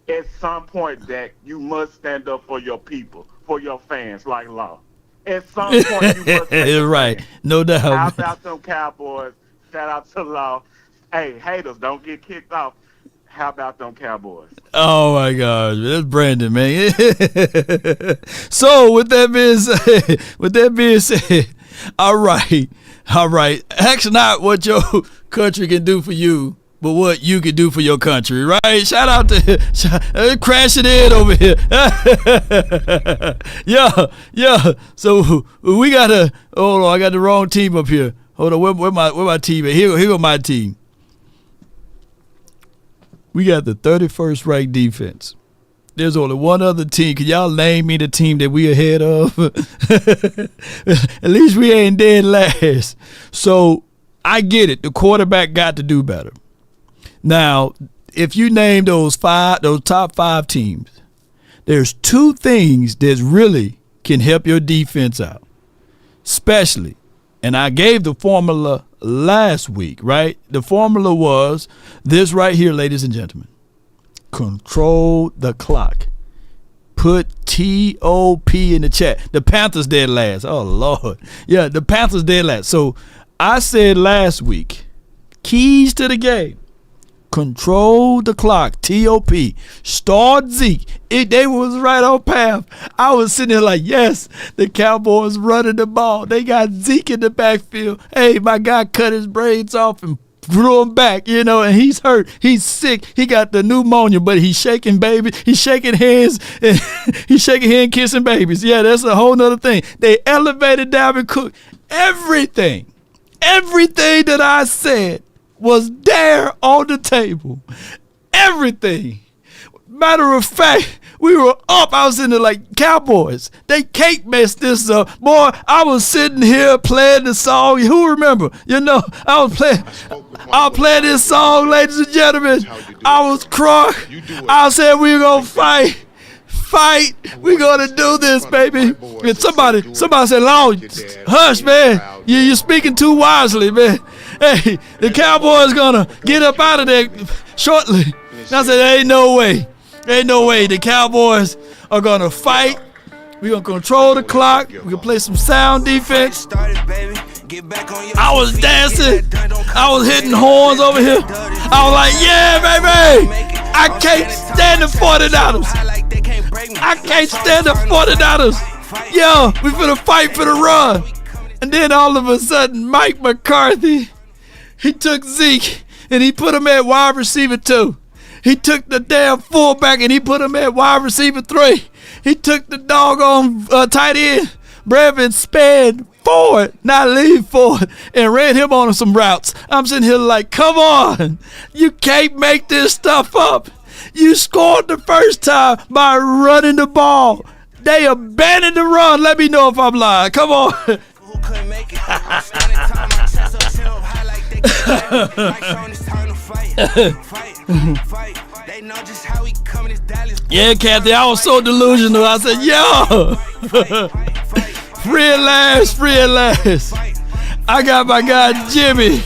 At some point, Dak, you must stand up for your people, for your fans, like Law. At some point, you must stand right. No doubt. How about them Cowboys? Shout out to Law. Hey, haters, don't get kicked off. How about them Cowboys? Oh my gosh, that's Brandon, man. So with that being said, all right. Ask not what your country can do for you, but what you can do for your country, right? Shout out to crashing in over here. Yeah. So we got hold on. I got the wrong team up here. Hold on, where my team at? Here go my team. We got the 31st ranked defense. There's only one other team. Can y'all name me the team that we ahead of? At least we ain't dead last. So I get it. The quarterback got to do better. Now, if you name those top 5 teams, there's 2 things that really can help your defense out. Especially, and I gave the formula last week, right? The formula was this right here, ladies and gentlemen. Control the clock. Put T-O-P in the chat. The Panthers dead last. Oh, Lord. Yeah, the Panthers dead last. So I said last week, keys to the game. Control the clock. T-O-P. Start Zeke. They was right on path. I was sitting there like, yes, the Cowboys running the ball. They got Zeke in the backfield. Hey, my guy cut his braids off and threw him back, and he's hurt. He's sick. He got the pneumonia, but he's shaking babies. He's shaking hands. And he's shaking hand, kissing babies. Yeah, that's a whole nother thing. They elevated Dalvin Cook. Everything that I said was there on the table. Everything. Matter of fact, we were up. I was in there like, Cowboys, they can't mess this up. Boy, I was sitting here playing the song. Who remember? I was playing this song, ladies and gentlemen. I was crying. I said we were going to fight. We're going to do this, baby. And somebody said, Lord, hush, man. You're speaking too wisely, man. Hey, the Cowboys going to get up out of there shortly. And I said, ain't no way. The Cowboys are going to fight. We're going to control the clock. We're going to play some sound defense. I was dancing. I was hitting horns over here. I was like, yeah, baby. I can't stand the 49ers. I can't stand the 49ers. Yo, we finna fight for the run. And then all of a sudden, Mike McCarthy, he took Zeke and he put him at wide receiver 2. He took the damn fullback and he put him at wide receiver 3. He took the doggone tight end, Brevin sped forward, not lean forward, and ran him on some routes. I'm sitting here like, come on. You can't make this stuff up. You scored the first time by running the ball. They abandoned the run. Let me know if I'm lying. Come on. Yeah, Kathy, I was so delusional. I said, yo, free at last. I got my guy Jimmy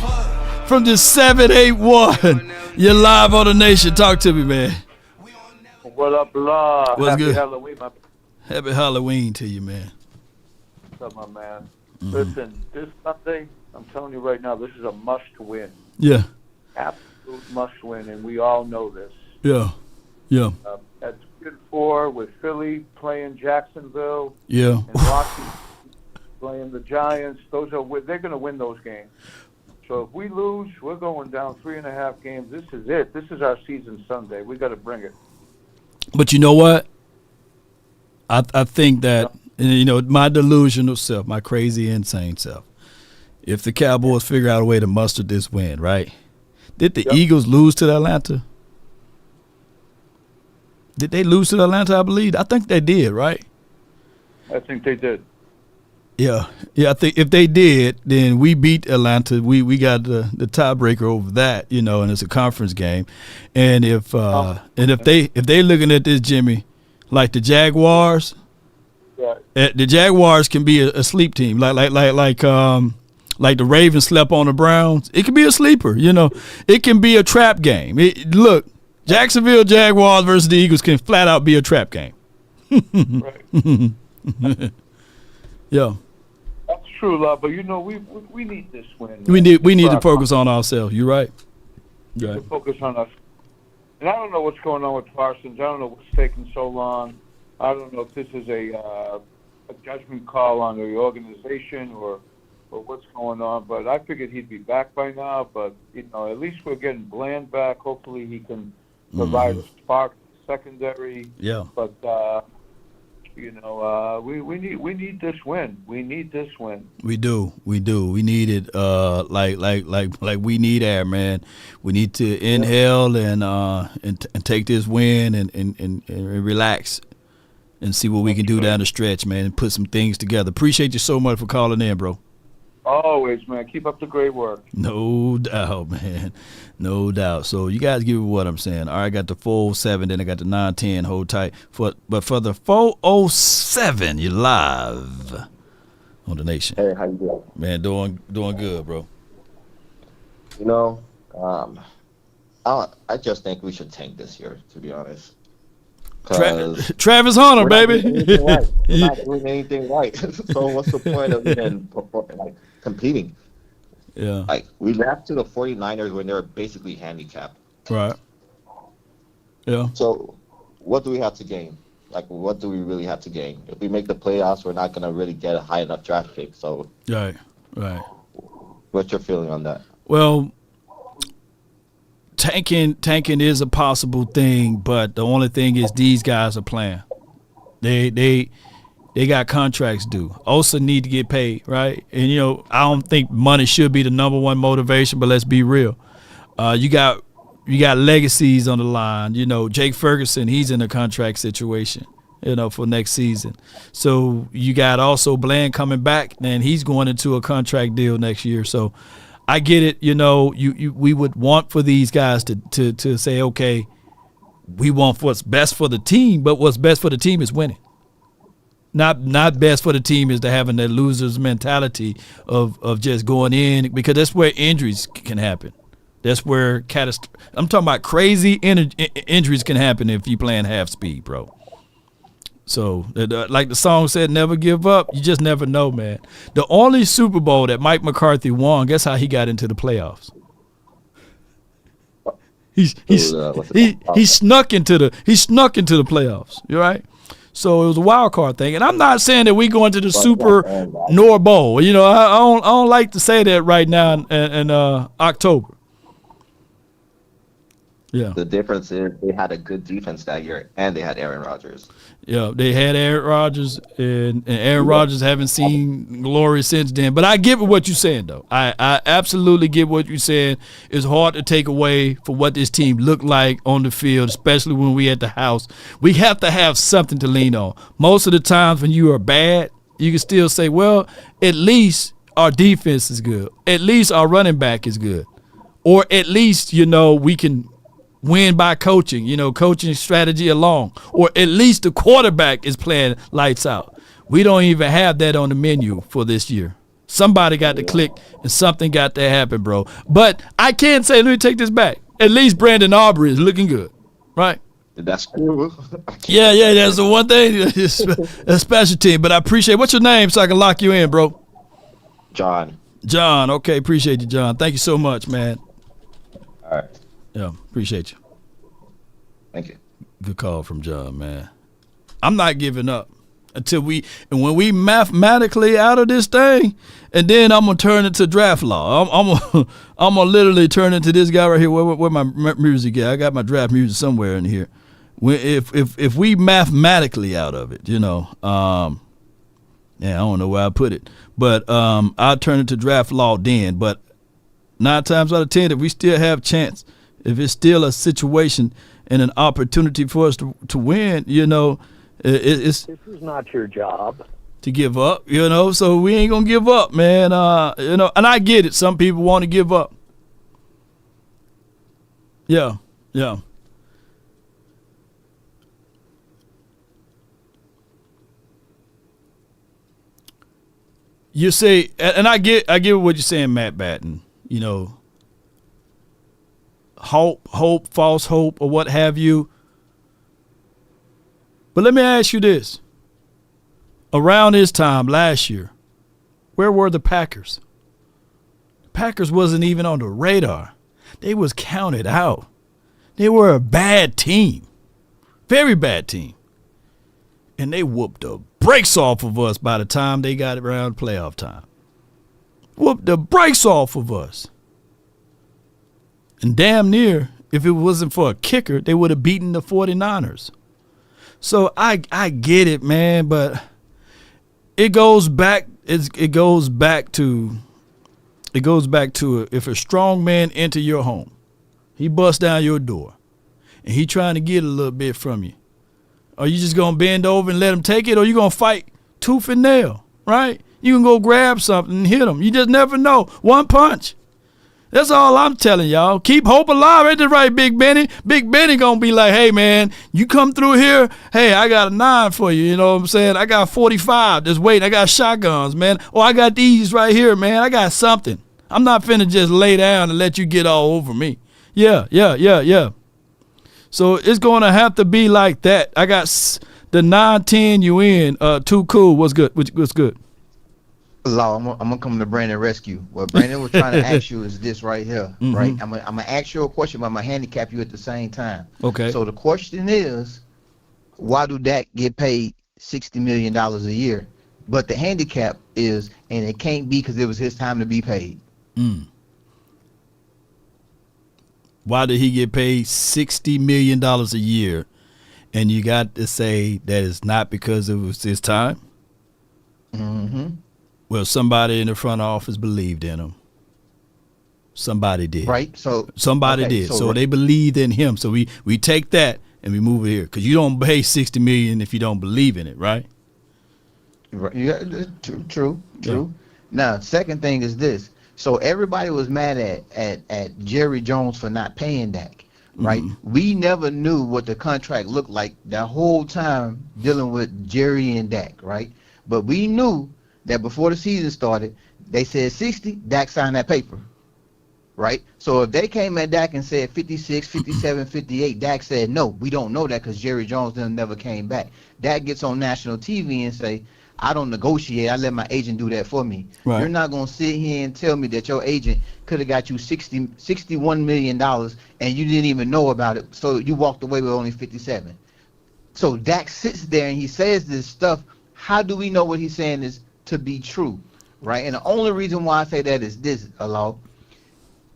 from the 781. You're live on the Nation. Talk to me, man. What up, blah? What's Happy good? Halloween, my Happy Halloween to you, man. What's up, my man? Listen, this Sunday, I'm telling you right now, this is a must-win. Yeah. Absolute must-win, and we all know this. Yeah. At 3-4 with Philly playing Jacksonville. Yeah. And Washington playing the Giants. They're going to win those games. So if we lose, we're going down 3.5 games. This is it. This is our season Sunday. We got to bring it. But you know what? I think that, my delusional self, my crazy, insane self, if the Cowboys figure out a way to muster this win, right? Did the Eagles lose to Atlanta? Did they lose to Atlanta, I believe? I think they did, right? I think they did. Yeah. I think if they did, then we beat Atlanta. We got the tiebreaker over that, and it's a conference game. And if they looking at this, Jimmy, like the Jaguars, the Jaguars can be a sleep team, like the Ravens slept on the Browns. It can be a sleeper, It can be a trap game. Look, Jacksonville Jaguars versus the Eagles can flat out be a trap game. Yeah. That's true, love. But we need this win. We need to focus on ourselves. You're right. Focus on us. And I don't know what's going on with Parsons. I don't know what's taking so long. I don't know if this is a judgment call on the organization or what's going on. But I figured he'd be back by now. But, at least we're getting Bland back. Hopefully he can provide a spark secondary. Yeah. But, we need this win. We need this win. We do. We need it like we need air, man. We need to inhale and take this win and relax and see what we can do down the stretch, man, and put some things together. Appreciate you so much for calling in, bro. Always, man. Keep up the great work. No doubt, man. No doubt. So you guys give me what I'm saying. All right, I got the 407, then I got the 910. Hold tight. But for the 407, you're live on the Nation. Hey, how you doing? Man, doing good, bro. I just think we should tank this year, to be honest. Travis Hunter, baby. We're not doing anything right. So what's the point of even competing? Yeah. We left to the 49ers when they were basically handicapped. Right. Yeah. So what do we have to gain? What do we really have to gain? If we make the playoffs, we're not going to really get a high enough draft pick. So Right. What's your feeling on that? Well, tanking is a possible thing, but the only thing is these guys are playing. They got contracts due. Osa need to get paid, right? And I don't think money should be the number one motivation, but let's be real. You got legacies on the line. Jake Ferguson, he's in a contract situation, for next season. So you got also Bland coming back, and he's going into a contract deal next year. So I get it. We would want for these guys to say, okay, we want what's best for the team, but what's best for the team is winning. Not best for the team is to having that loser's mentality of just going in, because that's where injuries can happen. That's where I'm talking about crazy injuries can happen if you playing half speed, bro. So, like the song said, never give up. You just never know, man. The only Super Bowl that Mike McCarthy won, guess how he got into the playoffs? He snuck into the playoffs. You right? So it was a wild card thing, and I'm not saying that we go into the Super nor Bowl. I don't like to say that right now in October. Yeah. The difference is they had a good defense that year, and they had Aaron Rodgers. Yeah, they had Aaron Rodgers, and Aaron Rodgers haven't seen glory since then. But I get what you're saying, though. I absolutely get what you're saying. It's hard to take away for what this team looked like on the field, especially when we at the house. We have to have something to lean on. Most of the times when you are bad, you can still say, well, at least our defense is good. At least our running back is good. Or at least, we can win by coaching, coaching strategy along. Or at least the quarterback is playing lights out. We don't even have that on the menu for this year. Somebody got to click and something got to happen, bro. But I can't say, let me take this back. At least Brandon Aubrey is looking good, right? That's cool. Yeah, that's the one thing. It's a special team. But I appreciate, what's your name so I can lock you in, bro? John, okay, appreciate you, John. Thank you so much, man. All right. Yeah, appreciate you. Thank you. Good call from John, man. I'm not giving up until when we mathematically out of this thing, and then I'm gonna turn it to draft law. I'm gonna literally turn into this guy right here. Where my music at? I got my draft music somewhere in here. If we mathematically out of it, I don't know where I put it, but I'll turn it to draft law then. But 9 times out of 10, if we still have chance, if it's still a situation and an opportunity for us to win, it's this is not your job to give up, so we ain't gonna give up, man. And I get it. Some people want to give up. Yeah. You say, and I get what you're saying, Matt Batten. Hope, false hope, or what have you. But let me ask you this. Around this time last year, where were the Packers? The Packers wasn't even on the radar. They was counted out. They were a bad team. Very bad team. And they whooped the brakes off of us by the time they got around playoff time. Whooped the brakes off of us. And damn near, if it wasn't for a kicker, they would have beaten the 49ers. So I get it, man, but it goes back to if a strong man enter your home, he busts down your door, and he trying to get a little bit from you. Are you just gonna bend over and let him take it, or you gonna fight tooth and nail, right? You can go grab something and hit him. You just never know. One punch. That's all I'm telling y'all. Keep hope alive. Ain't that right, Big Benny? Big Benny gonna be like, hey, man, you come through here, hey, I got a 9 for you. You know what I'm saying? I got 45. Just wait. I got shotguns, man. Oh, I got these right here, man. I got something. I'm not finna just lay down and let you get all over me. Yeah. So it's going to have to be like that. I got the 9-10 you in. Too cool. What's good? What's good? Law, I'm gonna come to Brandon rescue. What Brandon was trying to ask you is this right here, right? I'm gonna ask you a question, but I'm gonna handicap you at the same time. Okay. So the question is, why do Dak get paid $60 million a year? But the handicap is, and it can't be because it was his time to be paid. Why did he get paid $60 million a year? And you got to say that it's not because it was his time? Well, somebody in the front office believed in him. Somebody did. Right. So somebody did. So they believed in him. So we take that and we move it here, because you don't pay $60 million if you don't believe in it, right? Right. Yeah. True. Yeah. Now, second thing is this. So everybody was mad at Jerry Jones for not paying Dak. Right. We never knew what the contract looked like the whole time dealing with Jerry and Dak. Right. But we knew that before the season started, they said 60, Dak signed that paper, right? So if they came at Dak and said 56, 57, 58, Dak said, no, we don't know that because Jerry Jones never came back. Dak gets on national TV and say, I don't negotiate. I let my agent do that for me. Right. You're not going to sit here and tell me that your agent could have got you $61 million and you didn't even know about it, so you walked away with only 57. So Dak sits there and he says this stuff. How do we know what he's saying is to be true, right? And the only reason why I say that is this, Alon.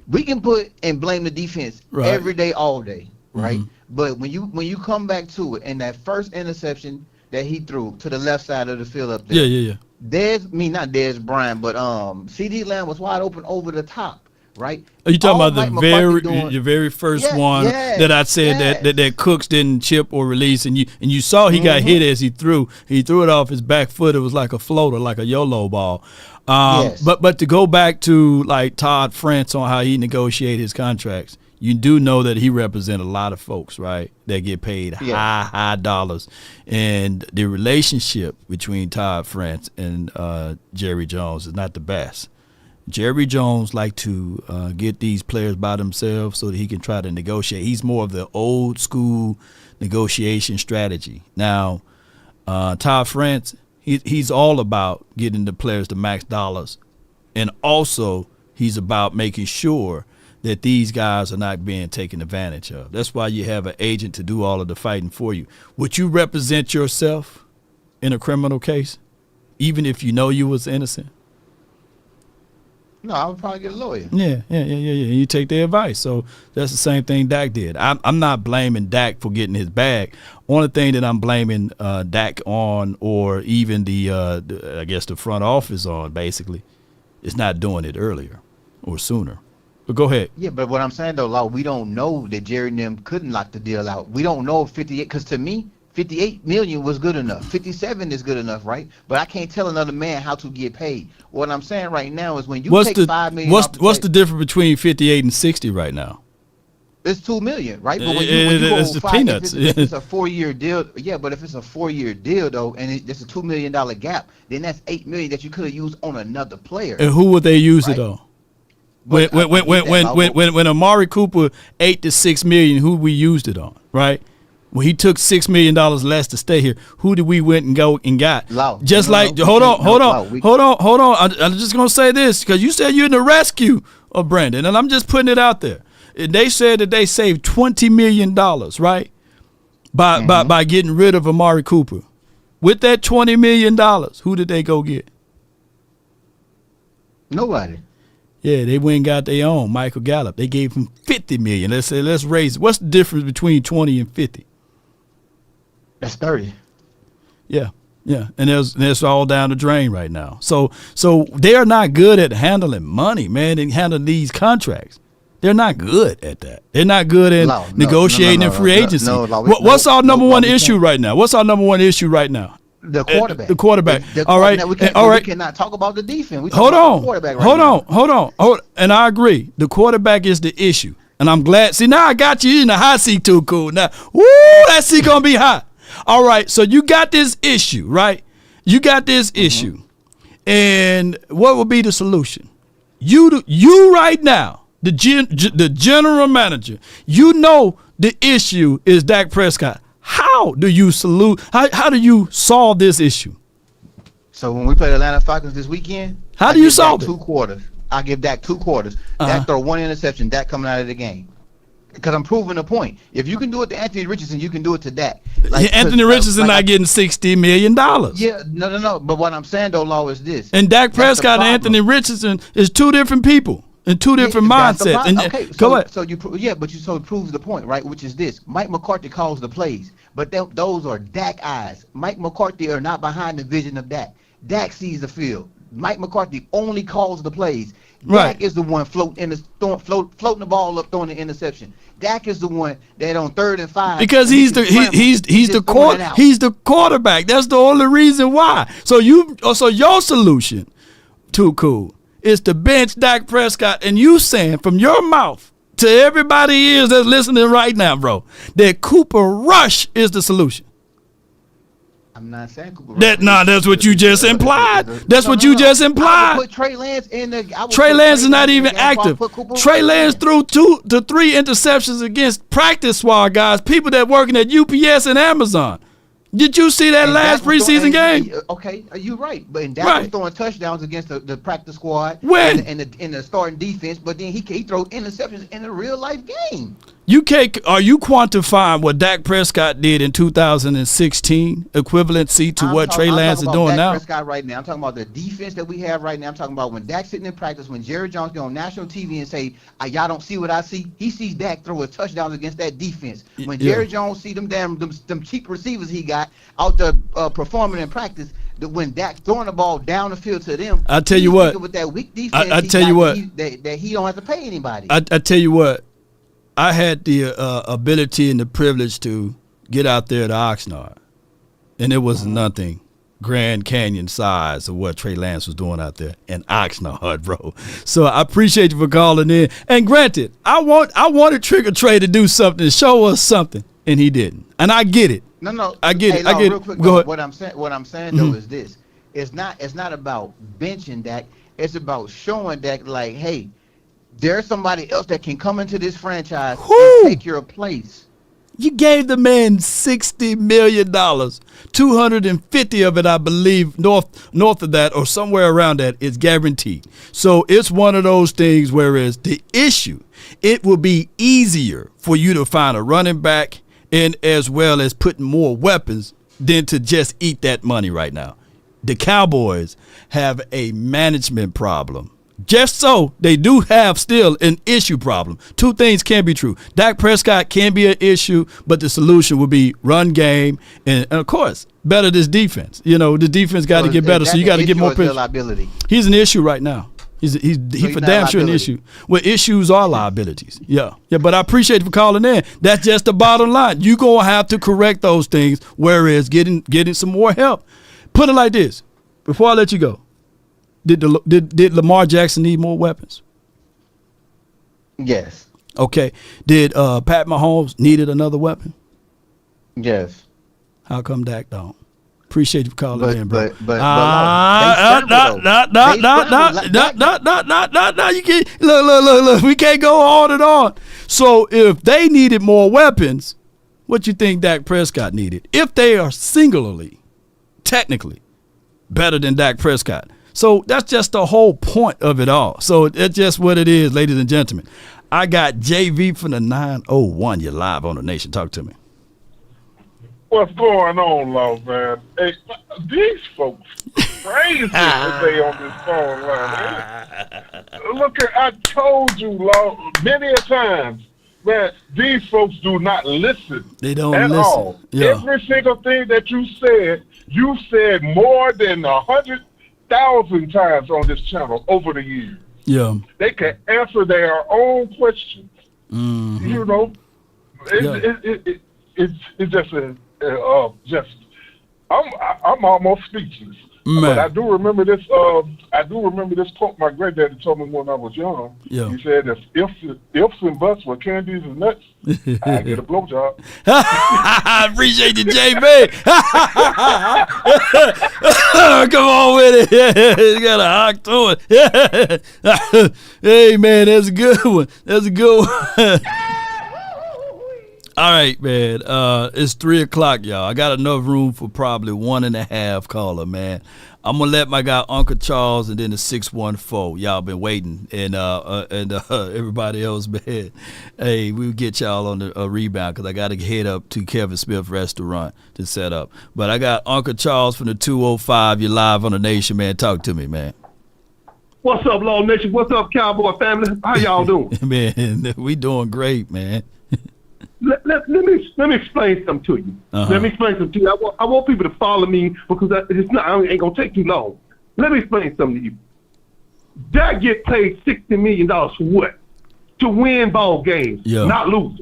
We can put and blame the defense every day, all day, right? But when you come back to it, and that first interception that he threw to the left side of the field up there, not Dez Bryant, but CD Lamb was wide open over the top, right? Are you talking about your very first one that I said that Cooks didn't chip or release, and you saw he got hit as he threw it off his back foot. It was like a floater, like a YOLO ball. But to go back to like Todd France on how he negotiated his contracts, you do know that he represents a lot of folks, right, that get paid high dollars, and the relationship between Todd France and Jerry Jones is not the best. Jerry Jones like to get these players by themselves so that he can try to negotiate. He's more of the old school negotiation strategy. Now, Todd France, he's all about getting the players the max dollars, and also he's about making sure that these guys are not being taken advantage of. That's why you have an agent to do all of the fighting for you. Would you represent yourself in a criminal case, even if you know you was innocent? No, I would probably get a lawyer. Yeah. You take their advice. So that's the same thing Dak did. I'm not blaming Dak for getting his bag. Only thing that I'm blaming Dak on, or even I guess the front office on, basically, is not doing it earlier or sooner. But go ahead. Yeah, but what I'm saying though, Law, we don't know that Jerry and them couldn't lock the deal out. We don't know if 58, because to me, 58 million was good enough. 57 is good enough, right? But I can't tell another man how to get paid. What I'm saying right now is when you take $5 million. What's the difference between 58 and 60 right now? It's $2 million, right? But when you go it's the peanuts. If it's a 4-year deal, but if it's a 4-year deal though, and it's a $2 million gap, then that's $8 million that you could have used on another player. And who would they use it on? When Amari Cooper $8 to $6 million, who we used it on, right? When he took $6 million less to stay here, who did we went and go and got? Hold on. I'm just gonna say this because you said you're in the rescue of Brandon, and I'm just putting it out there. they said that they saved $20 million, right? By getting rid of Amari Cooper. With that $20 million, who did they go get? Nobody. Yeah, they went and got their own, Michael Gallup. They gave him $50 million. Let's say, let's raise it. What's the difference between 20 and 50? That's 30. Yeah. And it's all down the drain right now. So they're not good at handling money, man, and handling these contracts. They're not good at that. They're not good at negotiating in free agency. What's our number one issue right now? What's our number one issue right now? The quarterback. The quarterback. All right. We cannot talk about the defense. Hold on. And I agree. The quarterback is the issue. And I'm glad. See, now I got you in the hot seat too cool. Now, woo, that seat going to be hot. All right. So you got this issue, right? You got this issue. And what would be the solution? You right now, the general manager, you know the issue is Dak Prescott. How do you how do you solve this issue? So when we play the Atlanta Falcons this weekend, how do you solve it? 2 quarters. I give Dak 2 quarters. Dak throw 1 interception. Dak coming out of the game. Because I'm proving the point. If you can do it to Anthony Richardson, you can do it to Dak. Anthony Richardson not getting $60 million. Yeah, no. But what I'm saying though, Law, is this. And Dak Prescott and Anthony Richardson is 2 different people. And 2 different mindsets. And go ahead. So it proves the point, right? Which is this: Mike McCarthy calls the plays, but those are Dak eyes. Mike McCarthy are not behind the vision of Dak. Dak sees the field. Mike McCarthy only calls the plays. Dak is the one floating the ball up, throwing the interception. Dak is the one that on 3rd and 5 because he's the quarterback. That's the only reason why. So your solution, too cool, is to bench Dak Prescott, and you saying from your mouth to everybody is that's listening right now, bro, that Cooper Rush is the solution. I'm not saying Cooper Rush. That's what you just implied. That's what you just implied. I would put Trey Lance in the. Trey Lance is not even active. Trey Lance threw 2 to 3 interceptions against practice squad guys, people that working at UPS and Amazon. Did you see that last preseason game? Okay, you're right. But Dak was throwing touchdowns against the practice squad when in the starting defense, but then he throws interceptions in a real life game. Are you quantifying what Dak Prescott did in 2016 equivalency to what Trey Lance is doing now? Dak Prescott right now. I'm talking about the defense that we have right now. I'm talking about when Dak's sitting in practice, when Jerry Jones get on national TV and say, y'all don't see what I see. He sees Dak throw a touchdowns against that defense. When Jerry Jones see them cheap receivers he got out there performing in practice, when Dak throwing the ball down the field to them, I tell you what, with that weak defense, I tell you what, that he don't have to pay anybody. I tell you what, I had the ability and the privilege to get out there to Oxnard, and it was nothing Grand Canyon size of what Trey Lance was doing out there in Oxnard, bro. So I appreciate you for calling in. And granted, I wanted Trigger Trey to do something, to show us something, and he didn't. And I get it. No, I get it. Real quick, go ahead. What I'm saying though is this: it's not about benching Dak. It's about showing Dak, like, hey, there's somebody else that can come into this franchise and take your place. You gave the man $60 million, 250 of it, I believe, north of that or somewhere around that is guaranteed. So it's one of those things. Whereas the issue, it will be easier for you to find a running back, and as well as putting more weapons than to just eat that money right now. The Cowboys have a management problem. Just so they do have still an issue problem. 2 things can be true. Dak Prescott can be an issue, but the solution would be run game and of course, better this defense. You know, the defense got to get better, so you got to get more pitch. He's an issue right now. He for damn sure an issue. Well, issues are liabilities. Yeah. But I appreciate you for calling in. That's just the bottom line. You gonna have to correct those things. Whereas getting some more help. Put it like this. Before I let you go, did Lamar Jackson need more weapons? Yes. Okay. Did Pat Mahomes needed another weapon? Yes. How come Dak don't? Appreciate you for calling in, bro. But you can't look. We can't go on and on. So if they needed more weapons, what you think Dak Prescott needed? If they are singularly, technically, better than Dak Prescott. So that's just the whole point of it all. So that's just what it is, ladies and gentlemen. I got JV from the 901. You're live on the Nation. Talk to me. What's going on, Law, man? Hey, these folks crazy today on this phone line. Look, I told you, Law, many a times, man, these folks do not listen. They don't at listen. all. Yeah. Every single thing that you said more than 100,000 times on this channel over the years. Yeah. They can answer their own questions. Mm-hmm. You know, it's just I'm almost speechless. Man. But I do remember this. Quote my granddaddy told me when I was young. Yeah. He said, "If ifs and buts were candies and nuts, I get a blowjob." I appreciate you, JB. Come on with it. You got a hawk to it. Hey, man, that's a good one. That's a good one. All right, man. It's 3 o'clock, y'all. I got enough room for probably 1.5 caller, man. I'm gonna let my guy Uncle Charles and then the 614. Y'all been waiting, and everybody else, man. Hey, we'll get y'all on the rebound because I got to head up to Kevin Smith Restaurant to set up. But I got Uncle Charles from the 205. You're live on the Nation, man. Talk to me, man. What's up, Law Nation? What's up, Cowboy family? How y'all doing? Man, we doing great, man. Let me explain something to you. Let me explain something to you. I want people to follow me because I ain't gonna take too long. Let me explain something to you. Dak get paid $60 million for what? To win ball games, not lose.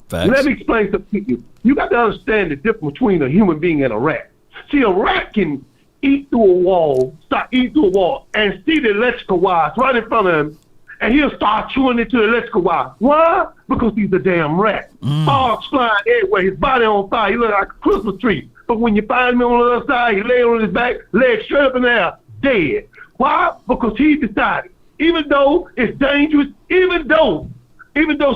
Facts. Let me explain something to you. You got to understand the difference between a human being and a rat. See, a rat can eat through a wall, and see the electrical wires right in front of him, and he'll start chewing into the electrical wire. Why? Because he's a damn rat. Sparks flying everywhere. His body on fire. He look like a Christmas tree. But when you find him on the other side, he lay on his back, legs straight up in the air, dead. Why? Because he decided, even though it's dangerous, even though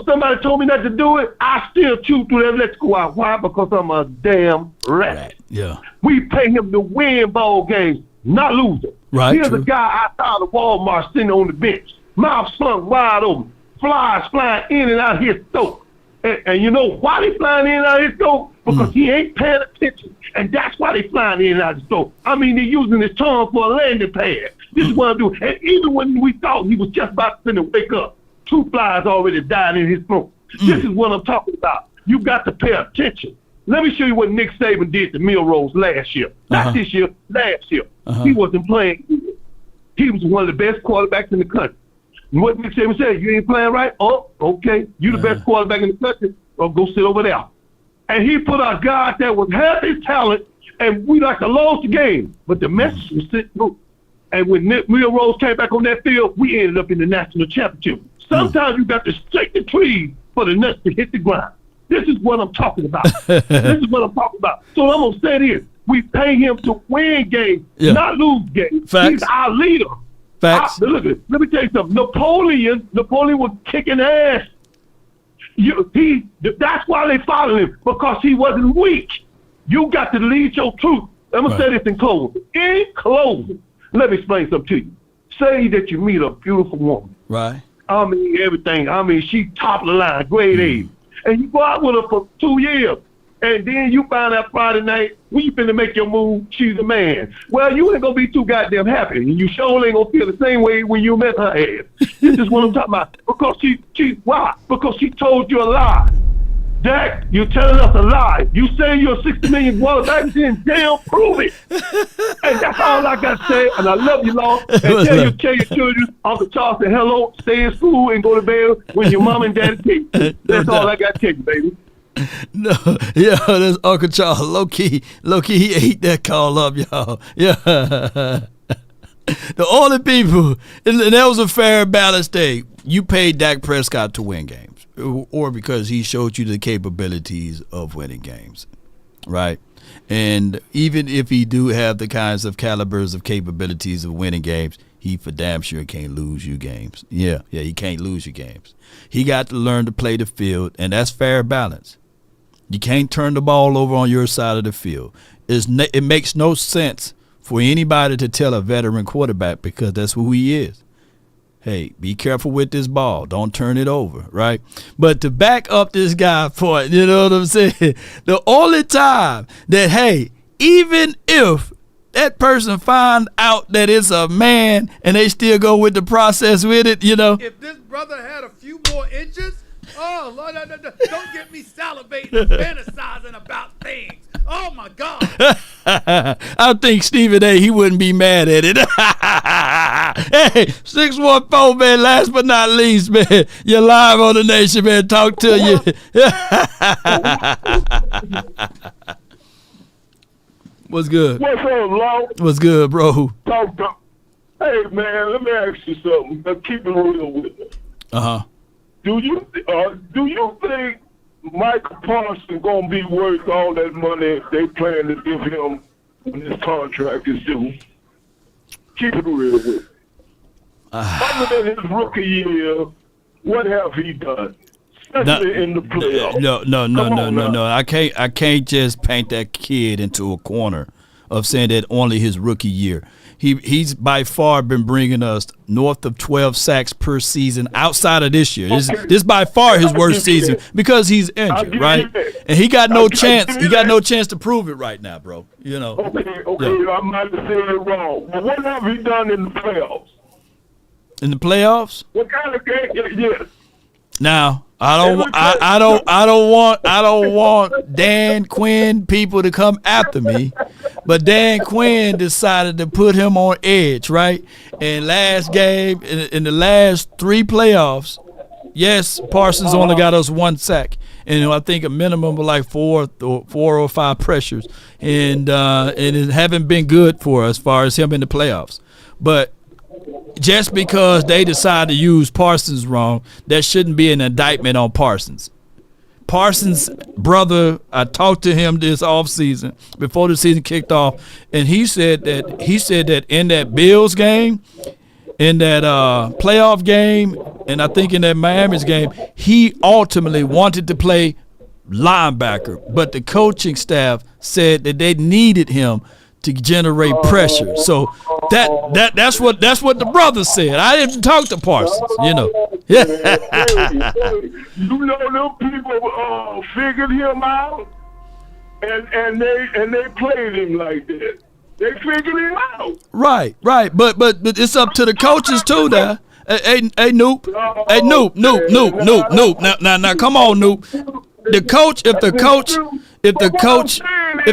somebody told me not to do it, I still chew through that electrical wire. Why? Because I'm a damn rat. Yeah. We pay him to win ball games, not lose it. Right. Here's a guy outside of Walmart sitting on the bench, mouth slung wide open, flies flying in and out of his throat. And you know why they flying in and out of his throat? Because he ain't paying attention. And that's why they flying in and out of his throat. I mean, they're using his tongue for a landing pad. This is what I'm doing. And even when we thought he was just about to wake up, 2 flies already died in his throat. This is what I'm talking about. You got to pay attention. Let me show you what Nick Saban did to Milrose last year. Not this year, last year. He wasn't playing. He was one of the best quarterbacks in the country. And what Nick Saban said, you ain't playing right? Oh, okay. You the best quarterback in the country. Well, go sit over there. And he put our guy that was half his talent, and we like to lose the game. But the message was sitting through. And when Milrose came back on that field, we ended up in the national championship. Sometimes you got to shake the trees for the nuts to hit the ground. This is what I'm talking about. So I'm going to say this. We pay him to win games, not lose games. Facts. He's our leader. Facts. Look at it. Let me tell you something. Napoleon was kicking ass. That's why they followed him, because he wasn't weak. You got to lead your truth. I'm going to say this in closing. In closing, let me explain something to you. Say that you meet a beautiful woman. Right. I mean, everything. I mean, she top of the line, grade A. And you go out with her for 2 years. And then you find out Friday night, when you finna make your move, she's a man. Well, you ain't gonna be too goddamn happy. And you sure ain't gonna feel the same way when you met her ass. This is what I'm talking about. Because why? Because she told you a lie. Dak, you're telling us a lie. You say you're a $60 million quarterback, then damn prove it. And that's all I got to say. And I love you, Lord. And tell your children, Uncle Charles said hello, stay in school, and go to bed when your mom and daddy take you. That's all I got to tell you, baby. No, yeah, that's Uncle Charles. Low key, he ate that call up, y'all. Yeah. The only people, and that was a fair balanced day. You paid Dak Prescott to win games, or because he showed you the capabilities of winning games, right? And even if he do have the kinds of calibers of capabilities of winning games, he for damn sure can't lose you games. Yeah, he can't lose you games. He got to learn to play the field, and that's fair balance. You can't turn the ball over on your side of the field. It makes no sense for anybody to tell a veteran quarterback, because that's who he is. hey, be careful with this ball. Don't turn it over, right? But to back up this guy point, you know what I'm saying? The only time that, hey, even if that person find out that it's a man and they still go with the process with it, you know. If this brother had a few more inches, oh, Lord, don't get me salivating and fantasizing about things. Oh, my God. I think Stephen A., he wouldn't be mad at it. Hey, 614, man, last but not least, man, you're live on the Nation, man. Talk to you. What's good? What's up, Law? What's good, bro? Hey, man, let me ask you something. Let's keep it real with me. Uh-huh. Do you think Michael Parsons gonna be worth all that money they plan to give him when his contract is due? Keep it real with me. Other than his rookie year, what have he done? Especially in the playoffs. No. I can't just paint that kid into a corner of saying that only his rookie year. He's by far been bringing us north of 12 sacks per season outside of this year. This by far his worst season because he's injured, right? And he got no chance. He got no chance to prove it right now, bro. You know. Okay, I might have said it wrong. But what have he done in the playoffs? In the playoffs? What kind of game? Yes. Now, I don't want Dan Quinn people to come after me, but Dan Quinn decided to put him on edge, right? And last game, in the last 3 playoffs, yes, Parsons only got us 1 sack, and I think a minimum of like 4 or 5 pressures, and it haven't been good for us as far as him in the playoffs. But just because they decide to use Parsons wrong, that shouldn't be an indictment on Parsons. Parsons' brother, I talked to him this offseason before the season kicked off, and he said that in that Bills game, in that playoff game, and I think in that Miami's game, he ultimately wanted to play linebacker, but the coaching staff said that they needed him to generate pressure. So that's what the brother said. I didn't talk to Parsons, you know. You know, them people figured him out, and they played him like that. They figured him out. Right. But it's up to the coaches too, now. Hey, Noop. Hey, Noop. Now, come on, Noop. If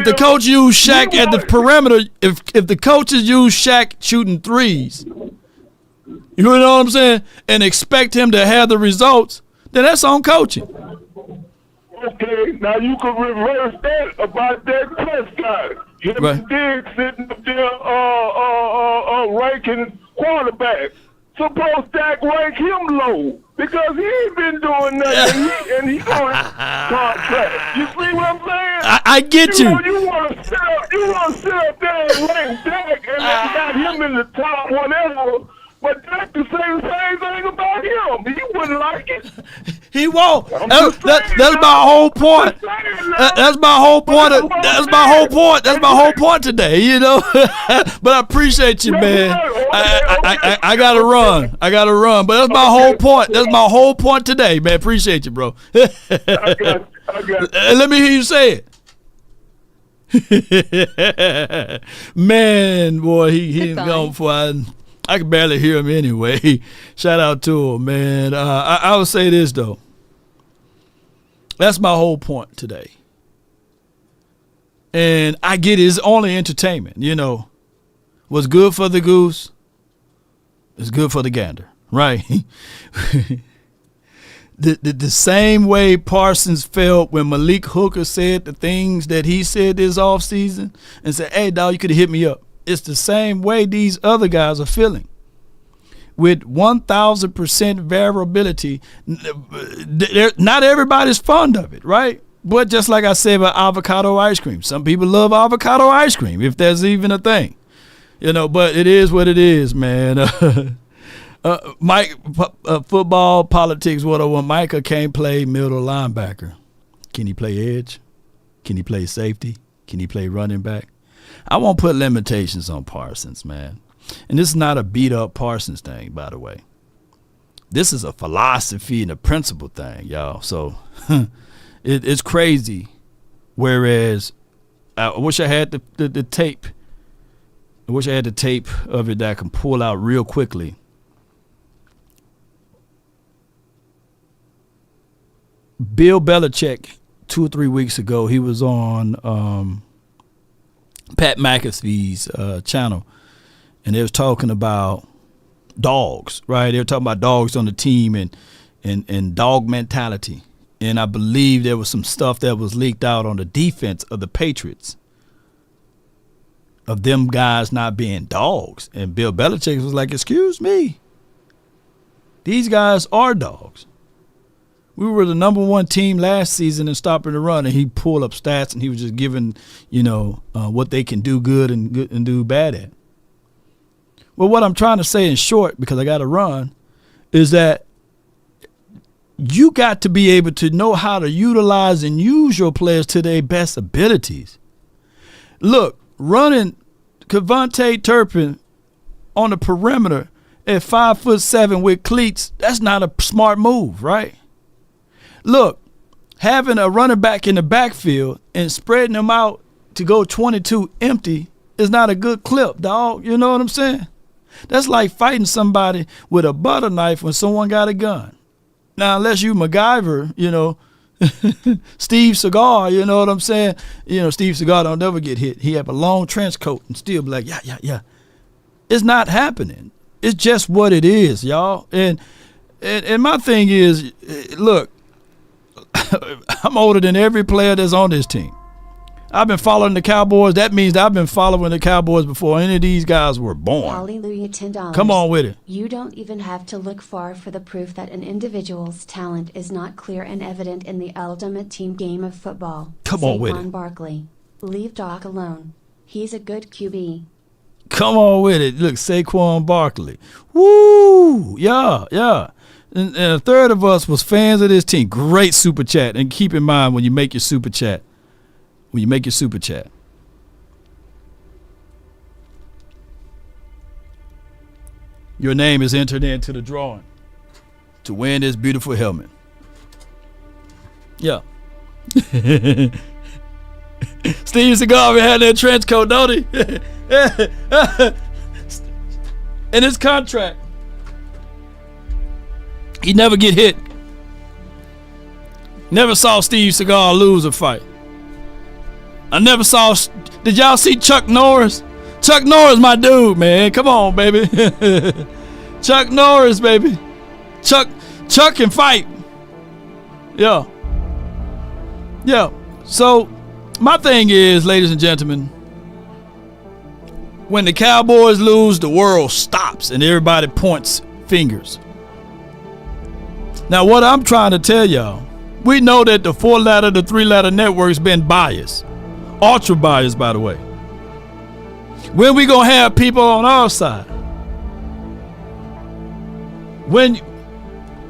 the coach use Shaq at the perimeter, if the coaches use Shaq shooting threes, you know what I'm saying, and expect him to have the results, then that's on coaching. Okay, now you can reverse that about Dak Prescott. Him and Diggs sitting up there ranking quarterbacks. Suppose Dak rank him low because he ain't been doing nothing and he on his contract. You see what I'm saying? I get you. You want to sit up there and rank Dak and got him in the top whatever. But Dak can say the same thing about him. He wouldn't like it. He won't. That's my whole point. That's my whole point. That's my whole point today. You know. But I appreciate you, man. I gotta run. But that's my whole point. That's my whole point today, man. Appreciate you, bro. I got Let me hear you say it. Man, boy, he's gone before I can barely hear him anyway. Shout out to him, man. I would say this, though. That's my whole point today. And I get it's only entertainment, you know. What's good for the goose is good for the gander, right? The same way Parsons felt when Malik Hooker said the things that he said this offseason and said, hey, dog, you could have hit me up. It's the same way these other guys are feeling. With 1,000% variability, not everybody's fond of it, right? But just like I said about avocado ice cream, some people love avocado ice cream, if there's even a thing. You know, but it is what it is, man. Mike, football, politics, 101. Micah can't play middle linebacker. Can he play edge? Can he play safety? Can he play running back? I won't put limitations on Parsons, man. And this is not a beat-up Parsons thing, by the way. This is a philosophy and a principle thing, y'all. So it's crazy. Whereas I wish I had the tape. I wish I had the tape of it that I can pull out real quickly. Bill Belichick, 2 or 3 weeks ago, he was on Pat McAfee's channel, and they was talking about dogs, right? They were talking about dogs on the team and dog mentality. And I believe there was some stuff that was leaked out on the defense of the Patriots of them guys not being dogs. And Bill Belichick was like, excuse me, these guys are dogs. We were the number 1 team last season in stopping the run, and he pulled up stats and he was just giving, what they can do good and do bad at. Well, what I'm trying to say in short, because I got to run, is that you got to be able to know how to utilize and use your players to their best abilities. Look, running Kevontae Turpin on the perimeter at 5'7" with cleats, that's not a smart move, right? Look, having a running back in the backfield and spreading them out to go 22 empty is not a good clip, dog. You know what I'm saying? That's like fighting somebody with a butter knife when someone got a gun. Now, unless you MacGyver, Steve Seagal, you know what I'm saying? Steve Seagal don't never get hit. He have a long trench coat and still be like, yeah. It's not happening. It's just what it is, y'all. And my thing is, look, I'm older than every player that's on this team. I've been following the Cowboys. That means that I've been following the Cowboys before any of these guys were born. Hallelujah, $10. Come on with it. You don't even have to look far for the proof that an individual's talent is not clear and evident in the ultimate team game of football. Come on with it. Saquon Barkley. Leave Doc alone. He's a good QB. Come on with it. Look, Saquon Barkley. Woo! Yeah. And a third of us was fans of this team. Great super chat. And keep in mind when you make your super chat. Your name is entered into the drawing to win this beautiful helmet. Yeah. Steve Seagal had that trench coat, don't he? In his contract, he never get hit. Never saw Steve Seagal lose a fight. I never saw. Did y'all see Chuck Norris? Chuck Norris, my dude, man. Come on, baby. Chuck Norris, baby. Chuck can fight. Yeah. So my thing is, ladies and gentlemen, when the Cowboys lose, the world stops and everybody points fingers. Now, what I'm trying to tell y'all, we know that the 4-letter, the 3-letter network's been biased. Ultra biased, by the way. When we gonna have people on our side? When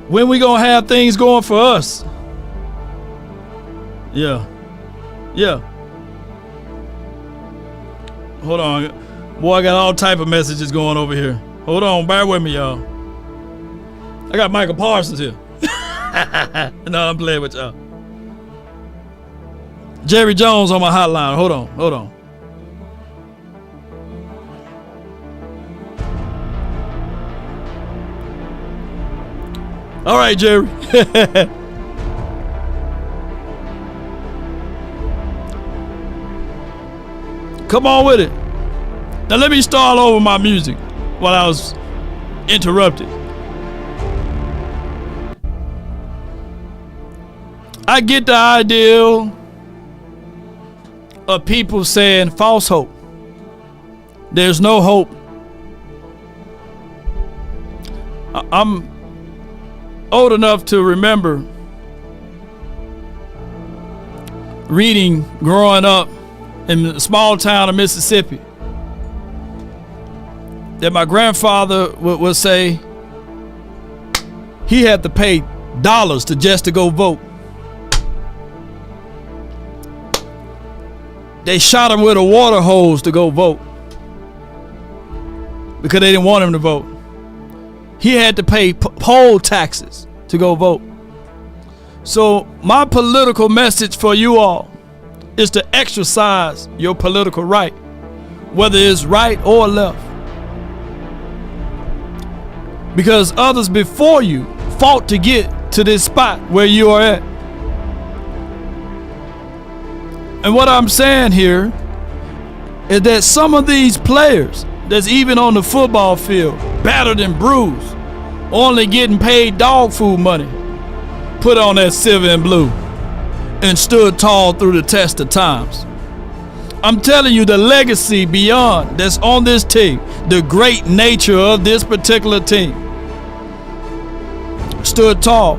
we gonna have things going for us? Yeah. Hold on. Boy, I got all type of messages going over here. Hold on, bear with me, y'all. I got Michael Parsons here. No, I'm playing with y'all. Jerry Jones on my hotline. Hold on. All right, Jerry. Come on with it. Now let me start over my music while I was interrupted. I get the ideal of people saying false hope. There's no hope. I'm old enough to remember reading growing up in a small town of Mississippi that my grandfather would say he had to pay dollars to go vote. They shot him with a water hose to go vote because they didn't want him to vote. he had to pay poll taxes to go vote. So my political message for you all is to exercise your political right, whether it's right or left. Because others before you fought to get to this spot where you are at. And what I'm saying here is that some of these players that's even on the football field, battered and bruised, only getting paid dog food money, put on that silver and blue and stood tall through the test of times. I'm telling you, the legacy beyond that's on this team, the great nature of this particular team, stood tall.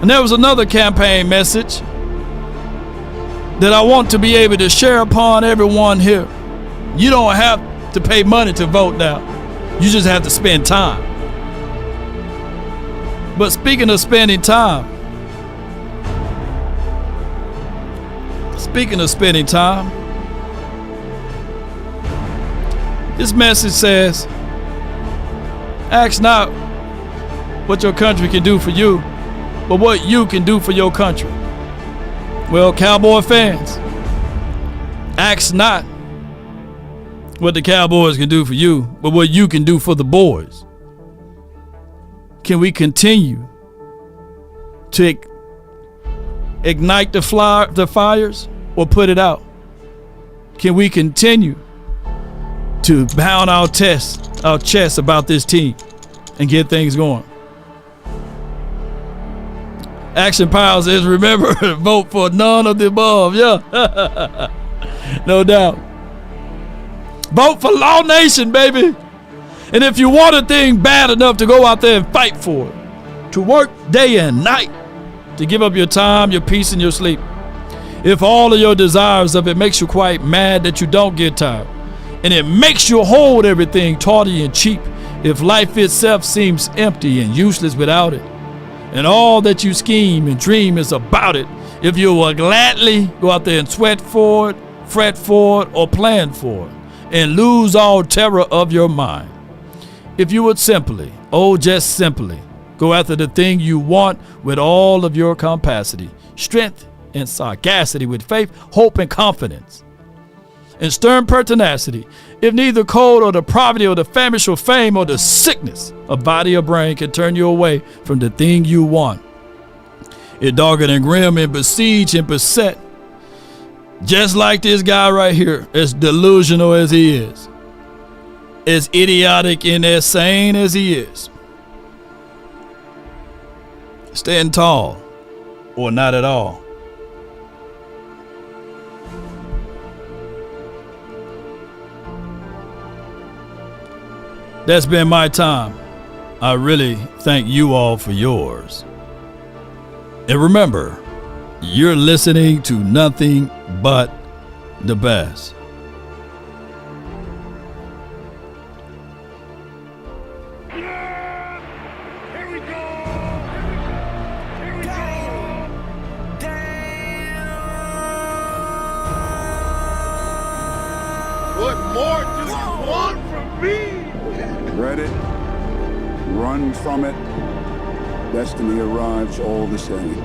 And there was another campaign message that I want to be able to share upon everyone here. You don't have to pay money to vote now. You just have to spend time. But speaking of spending time, this message says, ask not what your country can do for you, but what you can do for your country. Well, Cowboy fans, ask not what the Cowboys can do for you, but what you can do for the boys. Can we continue to ignite the fires or put it out? Can we continue to pound our chest about this team and get things going? Action Powers says, remember, vote for none of the above. Yeah, no doubt. Vote for Law Nation, baby. And if you want a thing bad enough to go out there and fight for it, to work day and night, to give up your time, your peace, and your sleep. If all of your desires of it makes you quite mad that you don't get tired, and it makes you hold everything tawdry and cheap, if life itself seems empty and useless without it, and all that you scheme and dream is about it, if you will gladly go out there and sweat for it, fret for it, or plan for it, and lose all terror of your mind. If you would simply, just simply, go after the thing you want with all of your capacity, strength, and sagacity, with faith, hope, and confidence, and stern pertinacity, if neither cold or the poverty or the famish or fame or the sickness of body or brain can turn you away from the thing you want, it dogged and grim and besieged and beset, just like this guy right here, as delusional as he is, as idiotic and as sane as he is, stand tall or not at all. That's been my time. I really thank you all for yours. And remember, you're listening to nothing but the best. What more do you want from me? Dread it, run from it, destiny arrives all the same.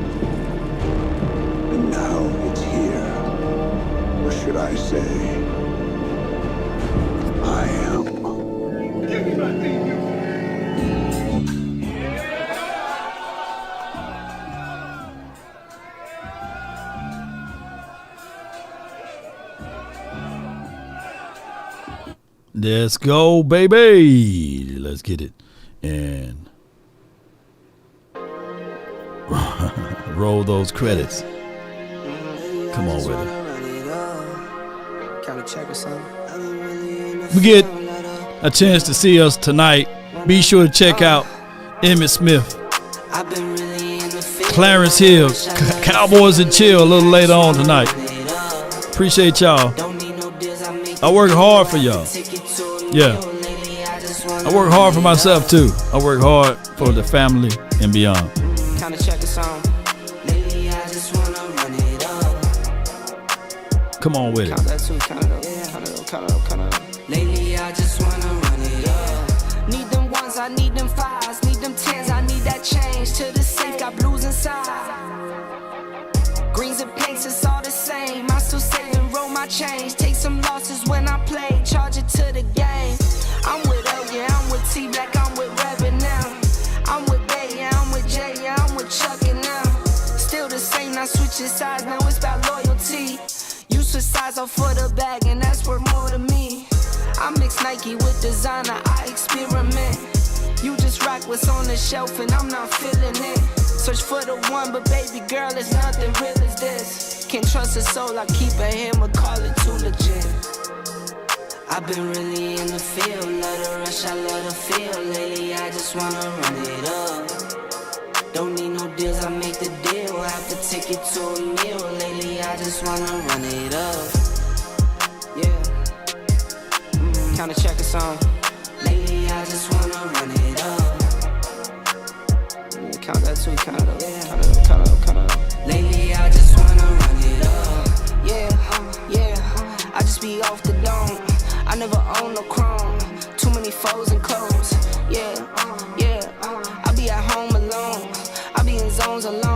And now it's here. Or should I say, I am. Give me my thing, you. Let's go, baby. Let's get it. And roll those credits. Come on with it. We get a chance to see us tonight. Be sure to check out Emmitt Smith, Clarence Hill, Cowboys and Chill a little later on tonight. Appreciate y'all. I work hard for y'all. Yeah. I work hard for myself too. I work hard for the family and beyond. Come on with it. Lately I just wanna run it up. Need them ones I I need them 5s, need them 10s, I need that change. To the safe, got blues inside. Greens and pinks, it's all the same. I still save and roll my change. Take some losses when I play, charge it to the game. I'm with L, yeah, I'm with T Black, I'm with Reverend now. I'm with Bay, yeah, I'm with J, yeah, I'm with Chuck and now. Still the same, not switching sides, now it's about loyalty. You switch sides off for the bag, and that's worth more to me. I mix Nike with designer, I experiment. You just rock what's on the shelf, and I'm not feeling it. Search for the one, but baby girl, it's nothing real as this. Can't trust a soul, I keep a hammer, call it too legit. I've been really in the field, love the rush, I love the feel. Lately, I just wanna run it up. Don't need no deals, I make the deal. I have to take it to a meal. Lately, I just wanna run it up. Yeah. Kinda check a song. Lately, I just wanna run it up. Count that too, count it up. Count it up. Lately, I just wanna run it up. Yeah. I just be off the dome. I never own no chrome. Too many foes and clothes. Yeah. I be at home alone. I be in zones alone.